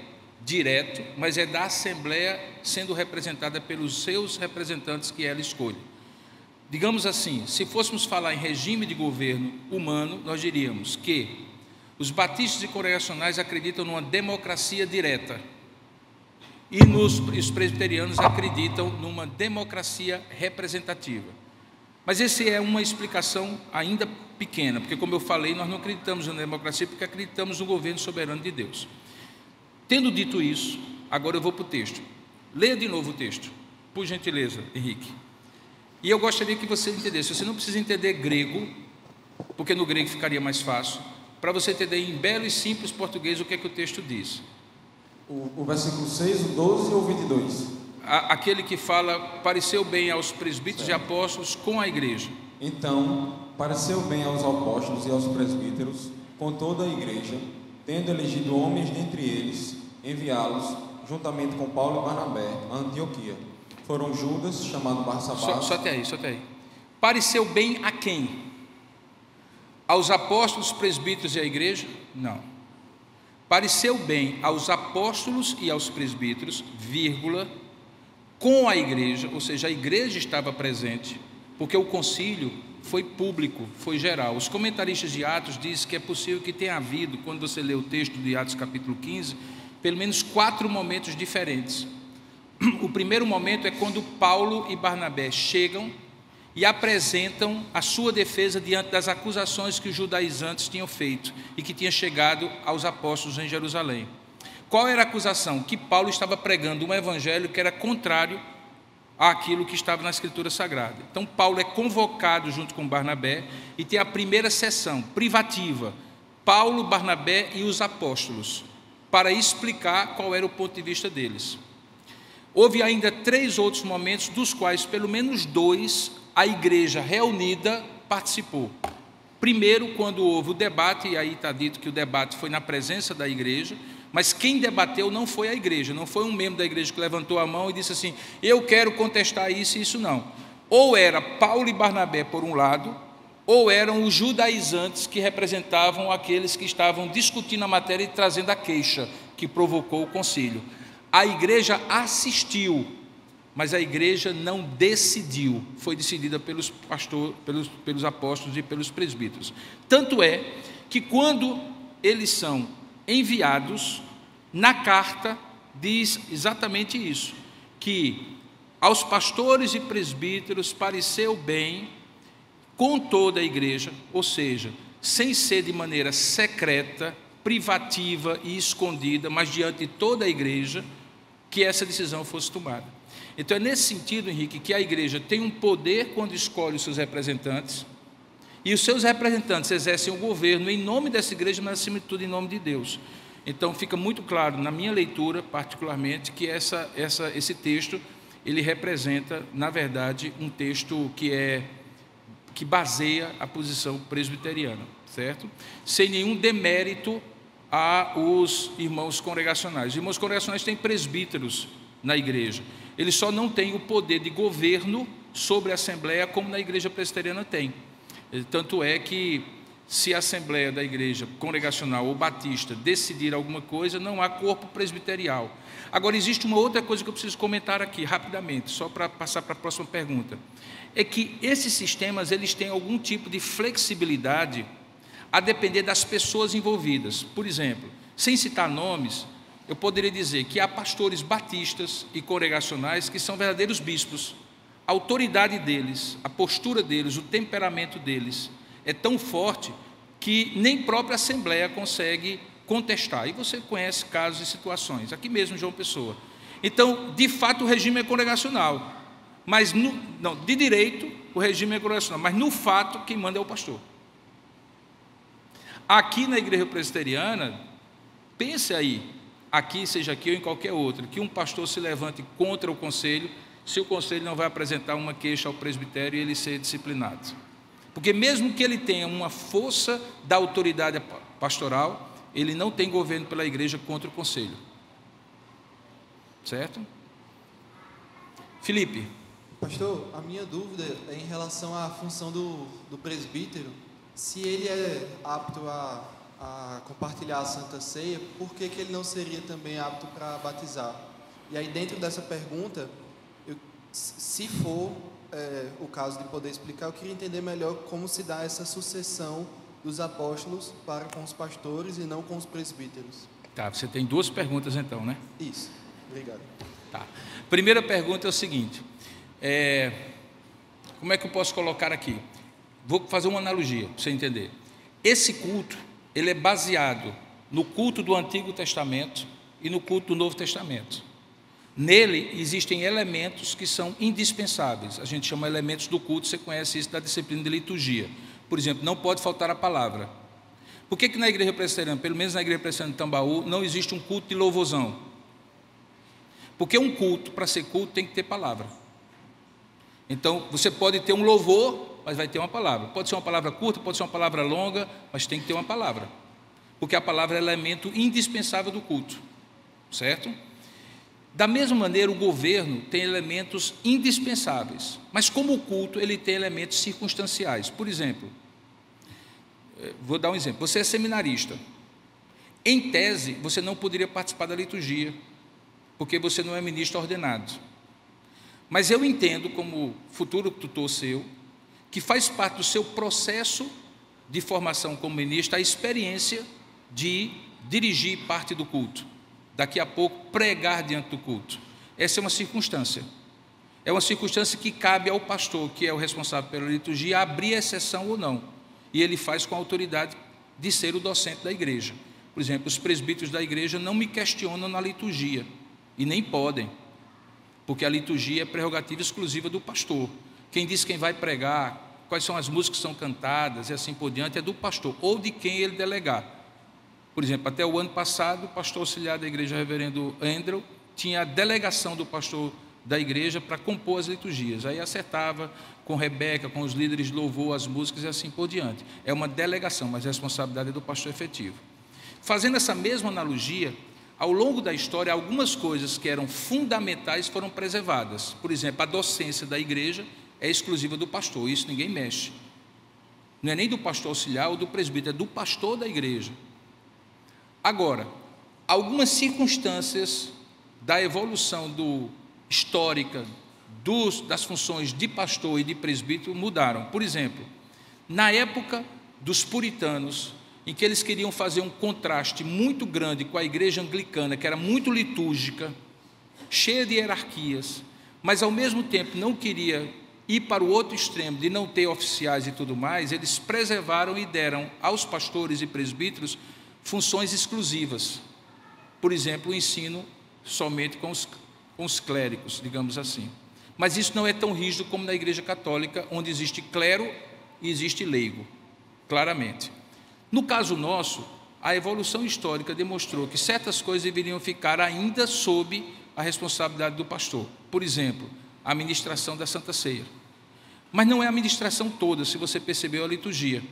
direto, mas é da Assembleia sendo representada pelos seus representantes que ela escolhe. Digamos assim, se fôssemos falar em regime de governo humano, nós diríamos que os batistas e congregacionais acreditam numa democracia direta e os presbiterianos acreditam numa democracia representativa. Mas essa é uma explicação ainda pequena, porque, como eu falei, nós não acreditamos na democracia porque acreditamos no governo soberano de Deus. Tendo dito isso, agora eu vou para o texto. Leia de novo o texto, por gentileza, Henrique. E eu gostaria que você entendesse. Você não precisa entender grego, porque no grego ficaria mais fácil, para você entender em belo e simples português o que é que o texto diz. O versículo 6, o 12 ou o 22? Aquele que fala, pareceu bem aos presbíteros e apóstolos com a igreja. Então, pareceu bem aos apóstolos e aos presbíteros, com toda a igreja, tendo elegido homens dentre eles, enviá-los, juntamente com Paulo e Barnabé, a Antioquia. Foram Judas, chamado Barsabás. Só até aí. Pareceu bem a quem? Aos apóstolos, presbíteros e à igreja? Não. Pareceu bem aos apóstolos e aos presbíteros, vírgula, com a igreja, ou seja, a igreja estava presente, porque o concílio foi público, foi geral. Os comentaristas de Atos dizem que é possível que tenha havido, quando você lê o texto de Atos capítulo 15, pelo menos 4 momentos diferentes. O primeiro momento é quando Paulo e Barnabé chegam e apresentam a sua defesa diante das acusações que os judaizantes tinham feito e que tinha chegado aos apóstolos em Jerusalém. Qual era a acusação? Que Paulo estava pregando um evangelho que era contrário àquilo que estava na Escritura Sagrada. Então Paulo é convocado junto com Barnabé e tem a primeira sessão privativa, Paulo, Barnabé e os apóstolos, para explicar qual era o ponto de vista deles. Houve ainda 3 outros momentos, dos quais pelo menos 2 a igreja reunida participou. Primeiro, quando houve o debate, e aí está dito que o debate foi na presença da igreja, mas quem debateu não foi a igreja, não foi um membro da igreja que levantou a mão e disse assim, eu quero contestar isso e isso não. Ou era Paulo e Barnabé por um lado, ou eram os judaizantes que representavam aqueles que estavam discutindo a matéria e trazendo a queixa que provocou o concílio. A igreja assistiu, mas a igreja não decidiu, foi decidida pelos pastores, pelos apóstolos e pelos presbíteros. Tanto é que quando eles são enviados, na carta diz exatamente isso, que aos pastores e presbíteros pareceu bem com toda a igreja, ou seja, sem ser de maneira secreta, privativa e escondida, mas diante de toda a igreja, que essa decisão fosse tomada. Então é nesse sentido, Henrique, que a igreja tem um poder quando escolhe os seus representantes, e os seus representantes exercem o governo em nome dessa igreja, mas acima de tudo em nome de Deus. Então fica muito claro, na minha leitura particularmente, que esse texto, ele representa, na verdade, um texto que baseia a posição presbiteriana, certo? Sem nenhum demérito aos irmãos congregacionais. Os irmãos congregacionais têm presbíteros na igreja. Eles só não têm o poder de governo sobre a Assembleia como na igreja presbiteriana tem. Tanto é que, se a Assembleia da igreja congregacional ou batista decidir alguma coisa, não há corpo presbiterial. Agora, existe uma outra coisa que eu preciso comentar aqui, rapidamente, só para passar para a próxima pergunta. É que esses sistemas, eles têm algum tipo de flexibilidade a depender das pessoas envolvidas. Por exemplo, sem citar nomes, eu poderia dizer que há pastores batistas e congregacionais que são verdadeiros bispos. A autoridade deles, a postura deles, o temperamento deles é tão forte que nem própria Assembleia consegue contestar. E você conhece casos e situações, aqui mesmo em João Pessoa. Então, de fato, o regime é congregacional, mas de direito o regime é congregacional, mas no fato quem manda é o pastor. Aqui na igreja presbiteriana, pense aí, aqui, seja aqui ou em qualquer outra, que um pastor se levante contra o conselho, se o conselho não vai apresentar uma queixa ao presbitério e ele ser disciplinado. Porque mesmo que ele tenha uma força da autoridade pastoral, ele não tem governo pela igreja contra o conselho. Certo? Felipe. Pastor, a minha dúvida é em relação à função do presbítero. Se ele é apto a compartilhar a Santa Ceia, por que ele não seria também apto para batizar? E aí, dentro dessa pergunta, se for o caso de poder explicar, eu queria entender melhor como se dá essa sucessão dos apóstolos para com os pastores e não com os presbíteros. Tá, você tem duas perguntas então, né? Isso, obrigado. Tá. Primeira pergunta é o seguinte, como é que eu posso colocar aqui? Vou fazer uma analogia para você entender. Esse culto, ele é baseado no culto do Antigo Testamento e no culto do Novo Testamento. Nele existem elementos que são indispensáveis, a gente chama elementos do culto, você conhece isso da disciplina de liturgia. Por exemplo, não pode faltar a palavra. Por que na igreja presbiteriana, pelo menos na igreja presbiteriana de Tambaú, não existe um culto de louvorzão? Porque um culto, para ser culto, tem que ter palavra. Então, você pode ter um louvor, mas vai ter uma palavra. Pode ser uma palavra curta, pode ser uma palavra longa, mas tem que ter uma palavra. Porque a palavra é elemento indispensável do culto. Certo? Da mesma maneira, o governo tem elementos indispensáveis. Mas como o culto, ele tem elementos circunstanciais. Por exemplo, vou dar um exemplo. Você é seminarista. Em tese, você não poderia participar da liturgia, porque você não é ministro ordenado. Mas eu entendo, como futuro tutor seu, que faz parte do seu processo de formação como ministro a experiência de dirigir parte do culto. Daqui a pouco, pregar diante do culto. Essa é uma circunstância. É uma circunstância que cabe ao pastor, que é o responsável pela liturgia, abrir exceção ou não. E ele faz com a autoridade de ser o docente da igreja. Por exemplo, os presbíteros da igreja não me questionam na liturgia, e nem podem, porque a liturgia é prerrogativa exclusiva do pastor. Quem diz quem vai pregar, quais são as músicas que são cantadas e assim por diante, é do pastor, ou de quem ele delegar. Por exemplo, até o ano passado, o pastor auxiliar da igreja, reverendo Andrew, tinha a delegação do pastor da igreja para compor as liturgias. Aí acertava com Rebeca, com os líderes de louvor, as músicas e assim por diante. É uma delegação, mas a responsabilidade é do pastor efetivo. Fazendo essa mesma analogia, ao longo da história, algumas coisas que eram fundamentais foram preservadas. Por exemplo, a docência da igreja é exclusiva do pastor, isso ninguém mexe. Não é nem do pastor auxiliar ou do presbítero, é do pastor da igreja. Agora, algumas circunstâncias da evolução histórica das funções de pastor e de presbítero mudaram. Por exemplo, na época dos puritanos, em que eles queriam fazer um contraste muito grande com a igreja anglicana, que era muito litúrgica, cheia de hierarquias, mas ao mesmo tempo não queria ir para o outro extremo de não ter oficiais e tudo mais, eles preservaram e deram aos pastores e presbíteros funções exclusivas. Por exemplo, o ensino somente com os clérigos, digamos assim. Mas isso não é tão rígido como na igreja católica, onde existe clero e existe leigo, claramente. No caso nosso, a evolução histórica demonstrou que certas coisas deveriam ficar ainda sob a responsabilidade do pastor. Por exemplo, a ministração da Santa Ceia. Mas não é a ministração toda, se você percebeu a liturgia.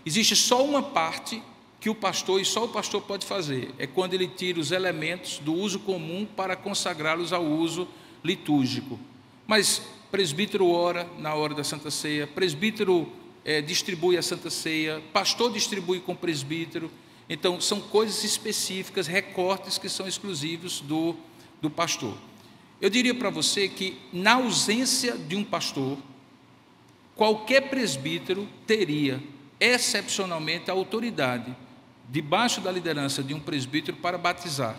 Existe só uma parte que o pastor, e só o pastor pode fazer, é quando ele tira os elementos do uso comum para consagrá-los ao uso litúrgico. Mas presbítero ora na hora da Santa Ceia, presbítero distribui a Santa Ceia, pastor distribui com presbítero. Então, são coisas específicas, recortes que são exclusivos do pastor. Eu diria para você que, na ausência de um pastor, qualquer presbítero teria, excepcionalmente, a autoridade, debaixo da liderança de um presbítero, para batizar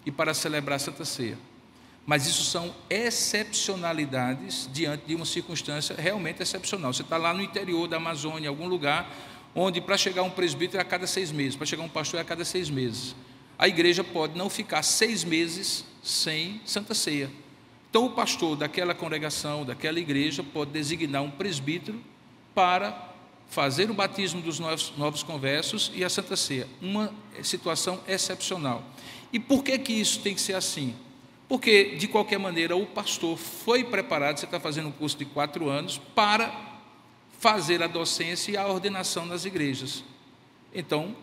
e para celebrar a Santa Ceia. Mas isso são excepcionalidades diante de uma circunstância realmente excepcional. Você está lá no interior da Amazônia, em algum lugar, onde para chegar um presbítero é a cada 6 meses, para chegar um pastor é a cada 6 meses. A igreja pode não ficar 6 meses sem Santa Ceia. Então o pastor daquela congregação, daquela igreja, pode designar um presbítero para fazer o batismo dos novos conversos e a Santa Ceia. Uma situação excepcional. E por que isso tem que ser assim? Porque, de qualquer maneira, o pastor foi preparado, você está fazendo um curso de 4 anos, para fazer a docência e a ordenação nas igrejas. Então,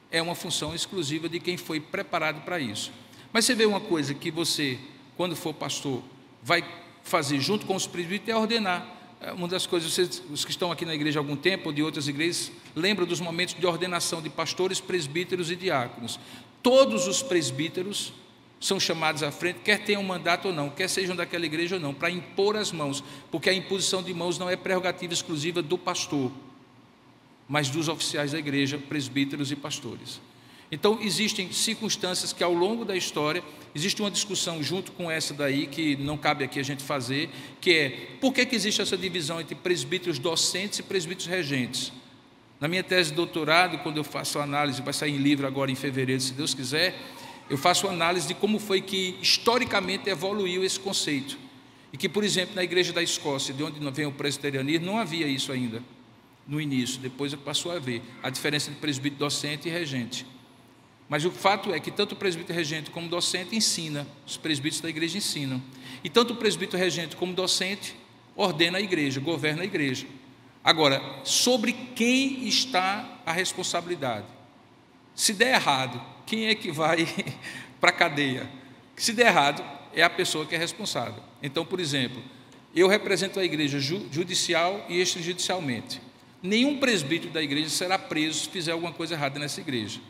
é uma função exclusiva de quem foi preparado para isso. Mas você vê uma coisa que você, quando for pastor, vai fazer junto com os presbíteros é ordenar. Uma das coisas, os que estão aqui na igreja há algum tempo, ou de outras igrejas, lembram dos momentos de ordenação de pastores, presbíteros e diáconos. Todos os presbíteros são chamados à frente, quer tenham mandato ou não, quer sejam daquela igreja ou não, para impor as mãos, porque a imposição de mãos não é prerrogativa exclusiva do pastor, mas dos oficiais da igreja, presbíteros e pastores. Então, existem circunstâncias que, ao longo da história, existe uma discussão junto com essa daí, que não cabe aqui a gente fazer, que é, por que existe essa divisão entre presbíteros docentes e presbíteros regentes? Na minha tese de doutorado, quando eu faço a análise, vai sair em livro agora em fevereiro, se Deus quiser, eu faço análise de como foi que, historicamente, evoluiu esse conceito. E que, por exemplo, na igreja da Escócia, de onde vem o presbiterianismo, não havia isso ainda, no início, depois passou a haver a diferença de presbítero docente e regente. Mas o fato é que tanto o presbítero regente como docente ensina, os presbíteros da igreja ensinam. E tanto o presbítero regente como docente ordena a igreja, governa a igreja. Agora, sobre quem está a responsabilidade? Se der errado, quem é que vai para a cadeia? Se der errado, é a pessoa que é responsável. Então, por exemplo, eu represento a igreja judicial e extrajudicialmente. Nenhum presbítero da igreja será preso se fizer alguma coisa errada nessa igreja.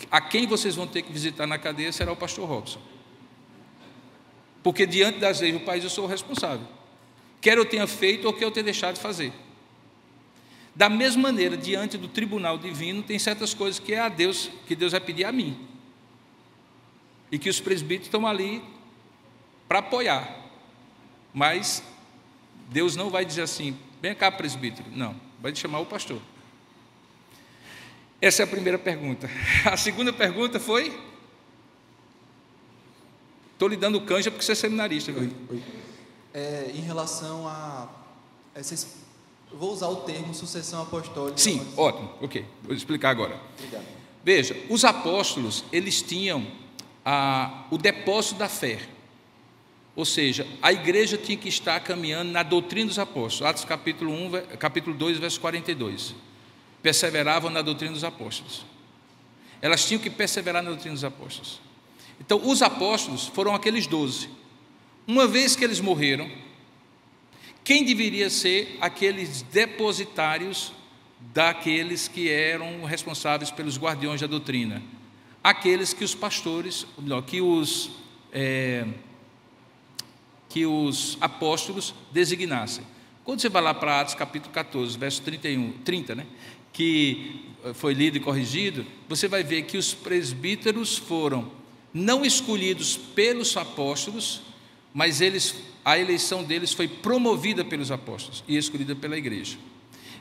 A quem vocês vão ter que visitar na cadeia será o pastor Robson. Porque diante das leis do país eu sou o responsável. Quer eu tenha feito ou quer eu tenha deixado de fazer. Da mesma maneira, diante do tribunal divino, tem certas coisas que é a Deus, que Deus vai pedir a mim. E que os presbíteros estão ali para apoiar. Mas Deus não vai dizer assim, vem cá, presbítero. Não, vai chamar o pastor. Essa é a primeira pergunta. A segunda pergunta foi? Estou lhe dando canja porque você é seminarista. Oi. Em relação a... eu vou usar o termo sucessão apostólica. Sim, ótimo. Ok, vou explicar agora. Obrigado. Veja, os apóstolos, eles tinham o depósito da fé. Ou seja, a igreja tinha que estar caminhando na doutrina dos apóstolos. Atos capítulo 2, verso 42. Perseveravam na doutrina dos apóstolos. Elas tinham que perseverar na doutrina dos apóstolos. Então, os apóstolos foram aqueles 12. Uma vez que eles morreram, quem deveria ser aqueles depositários daqueles que eram responsáveis pelos guardiões da doutrina? Aqueles que os pastores, que os apóstolos designassem. Quando você vai lá para Atos capítulo 14, verso 30, né, que foi lido e corrigido, você vai ver que os presbíteros foram não escolhidos pelos apóstolos, mas a eleição deles foi promovida pelos apóstolos e escolhida pela igreja.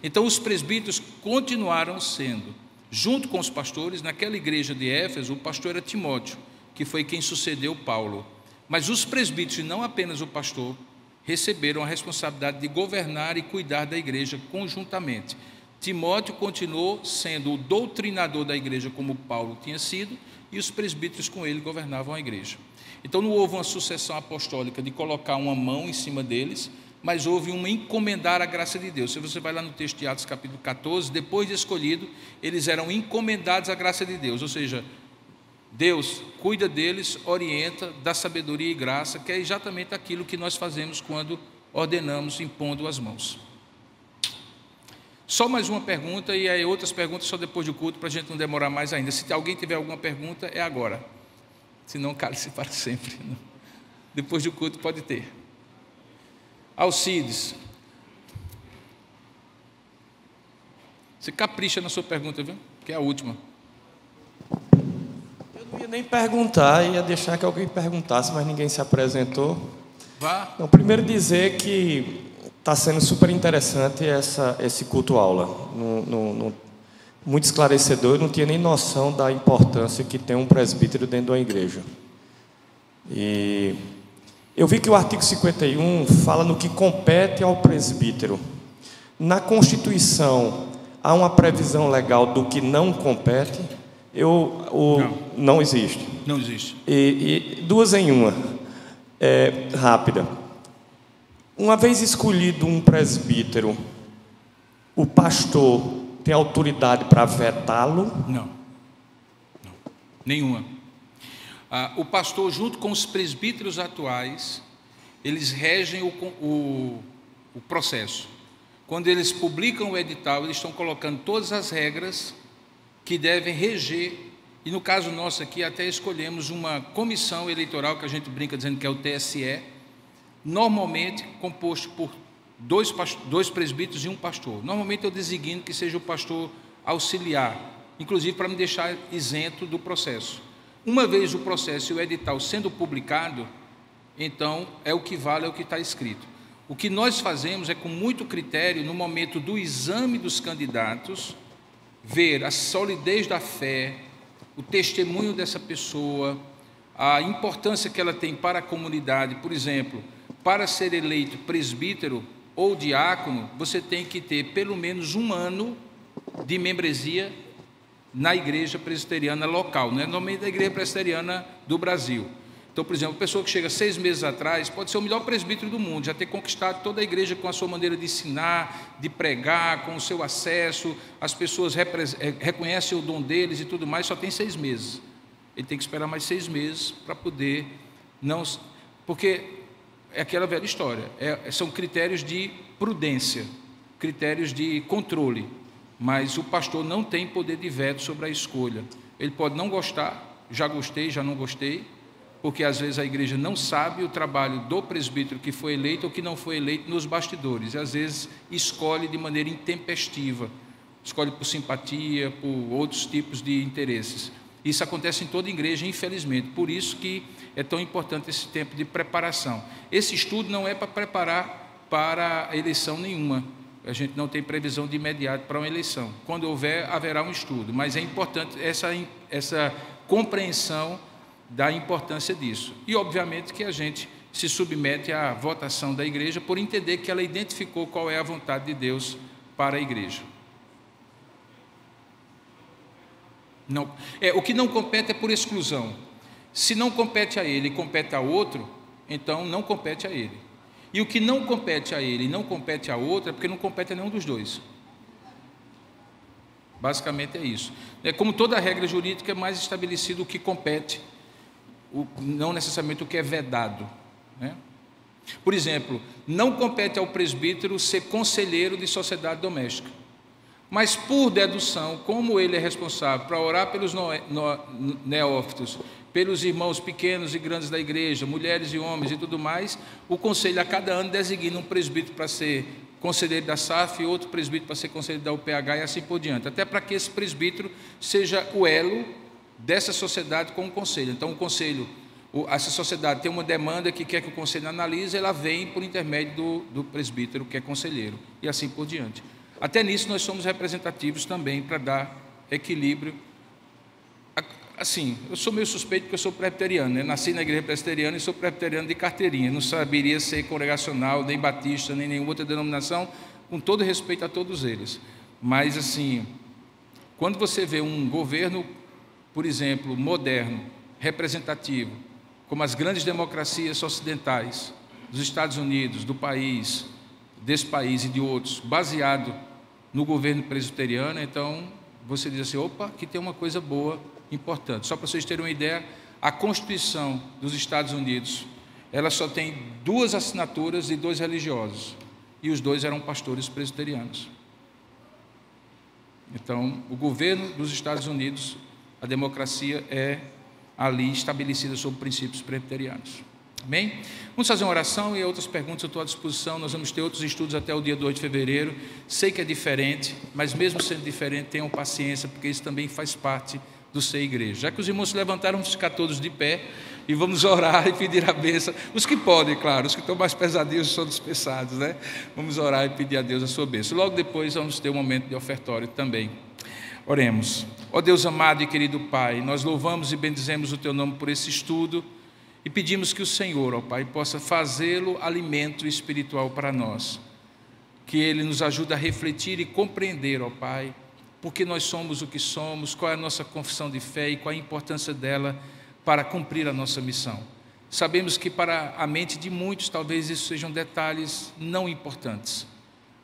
Então os presbíteros continuaram sendo, junto com os pastores, naquela igreja de Éfeso, o pastor era Timóteo, que foi quem sucedeu Paulo. Mas os presbíteros, e não apenas o pastor, receberam a responsabilidade de governar e cuidar da igreja conjuntamente. Timóteo continuou sendo o doutrinador da igreja, como Paulo tinha sido, e os presbíteros com ele governavam a igreja. Então não houve uma sucessão apostólica de colocar uma mão em cima deles, mas houve um encomendar a graça de Deus. Se você vai lá no texto de Atos capítulo 14, depois de escolhido, eles eram encomendados à graça de Deus, ou seja, Deus cuida deles, orienta, dá sabedoria e graça, que é exatamente aquilo que nós fazemos quando ordenamos impondo as mãos. Só mais uma pergunta, e aí outras perguntas só depois do culto, para a gente não demorar mais ainda. Se alguém tiver alguma pergunta, é agora. Senão cale-se para sempre. Depois do culto pode ter. Alcides, você capricha na sua pergunta, viu? Que é a última. Eu não ia nem perguntar, ia deixar que alguém perguntasse, mas ninguém se apresentou. Vá. Então, primeiro dizer que está sendo super interessante esse culto-aula. Muito esclarecedor, eu não tinha nem noção da importância que tem um presbítero dentro de uma igreja. E eu vi que o artigo 51 fala no que compete ao presbítero. Na Constituição, há uma previsão legal do que não compete? Não existe. Não existe. E duas em uma, rápida. Uma vez escolhido um presbítero, o pastor tem autoridade para vetá-lo? Não. Nenhuma. O pastor, junto com os presbíteros atuais, eles regem o processo. Quando eles publicam o edital, eles estão colocando todas as regras que devem reger, e no caso nosso aqui até escolhemos uma comissão eleitoral, que a gente brinca dizendo que é o TSE, normalmente composto por dois presbíteros e um pastor. Normalmente eu designo que seja o pastor auxiliar, inclusive para me deixar isento do processo. Uma vez o processo e o edital sendo publicado, então é o que vale, é o que está escrito. O que nós fazemos é, com muito critério, no momento do exame dos candidatos, ver a solidez da fé, o testemunho dessa pessoa, a importância que ela tem para a comunidade. Por exemplo, para ser eleito presbítero ou diácono, você tem que ter pelo menos 1 ano de membresia na igreja presbiteriana local, não é normalmente da igreja presbiteriana do Brasil. Então, por exemplo, a pessoa que chega 6 meses atrás pode ser o melhor presbítero do mundo, já ter conquistado toda a igreja com a sua maneira de ensinar, de pregar, com o seu acesso, as pessoas reconhecem o dom deles e tudo mais, só tem 6 meses. Ele tem que esperar mais 6 meses para poder não... Porque é aquela velha história, são critérios de prudência, critérios de controle, mas o pastor não tem poder de veto sobre a escolha. Ele pode não gostar, já gostei, já não gostei, porque às vezes a igreja não sabe o trabalho do presbítero que foi eleito ou que não foi eleito nos bastidores, e às vezes escolhe de maneira intempestiva, escolhe por simpatia, por outros tipos de interesses. Isso acontece em toda igreja, infelizmente, por isso que é tão importante esse tempo de preparação. Esse estudo não é para preparar para eleição nenhuma, a gente não tem previsão de imediato para uma eleição. Quando houver, haverá um estudo, mas é importante essa compreensão da importância disso. E, obviamente, que a gente se submete à votação da igreja por entender que ela identificou qual é a vontade de Deus para a igreja. O que não compete é por exclusão. Se não compete a ele e compete a outro, então não compete a ele. E o que não compete a ele e não compete a outra é porque não compete a nenhum dos dois. Basicamente é isso. Como toda regra jurídica, é mais estabelecido o que compete, não necessariamente o que é vedado, né? Por exemplo, não compete ao presbítero ser conselheiro de sociedade doméstica, mas por dedução, como ele é responsável para orar pelos neófitos, pelos irmãos pequenos e grandes da igreja, mulheres e homens e tudo mais, o conselho a cada ano designa um presbítero para ser conselheiro da SAF e outro presbítero para ser conselheiro da UPH e assim por diante, até para que esse presbítero seja o elo dessa sociedade com o conselho. Então o conselho, essa sociedade tem uma demanda que quer que o conselho analise, ela vem por intermédio do presbítero que é conselheiro e assim por diante. Até nisso nós somos representativos também para dar equilíbrio. Assim, eu sou meio suspeito porque eu sou presbiteriano, né? Nasci na igreja presbiteriana e sou presbiteriano de carteirinha, não saberia ser congregacional, nem batista, nem nenhuma outra denominação, com todo respeito a todos eles. Mas assim, quando você vê um governo, por exemplo, moderno, representativo, como as grandes democracias ocidentais, dos Estados Unidos, do país, desse país e de outros, baseado no governo presbiteriano, então você diz assim, opa, aqui tem uma coisa boa, importante. Só para vocês terem uma ideia, a Constituição dos Estados Unidos, ela só tem 2 assinaturas de 2 religiosos, e os 2 eram pastores presbiterianos. Então, o governo dos Estados Unidos, a democracia é ali estabelecida sob princípios presbiterianos. Amém? Vamos fazer uma oração e outras perguntas eu estou à disposição. Nós vamos ter outros estudos até o dia 2 de fevereiro. Sei que é diferente, mas mesmo sendo diferente, tenham paciência, porque isso também faz parte do ser igreja. Já que os irmãos se levantaram, vamos ficar todos de pé e vamos orar e pedir a bênção. Os que podem, claro, os que estão mais pesadinhos são dispensados, né? Vamos orar e pedir a Deus a sua bênção. Logo depois vamos ter um momento de ofertório também. Oremos. Ó Deus amado e querido Pai, nós louvamos e bendizemos o Teu nome por esse estudo e pedimos que o Senhor, ó Pai, possa fazê-lo alimento espiritual para nós, que Ele nos ajude a refletir e compreender, ó Pai, porque nós somos o que somos, qual é a nossa confissão de fé e qual a importância dela para cumprir a nossa missão. Sabemos que para a mente de muitos talvez isso sejam detalhes não importantes,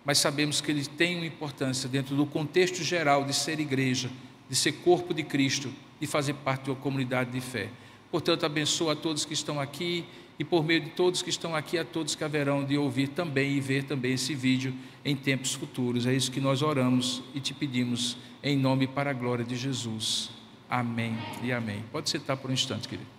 mas sabemos que eles têm uma importância dentro do contexto geral de ser igreja, de ser corpo de Cristo, de fazer parte de uma comunidade de fé. Portanto, abençoa a todos que estão aqui e por meio de todos que estão aqui, a todos que haverão de ouvir também e ver também esse vídeo em tempos futuros. É isso que nós oramos e te pedimos em nome e para a glória de Jesus. Amém e amém. Pode sentar por um instante, querido.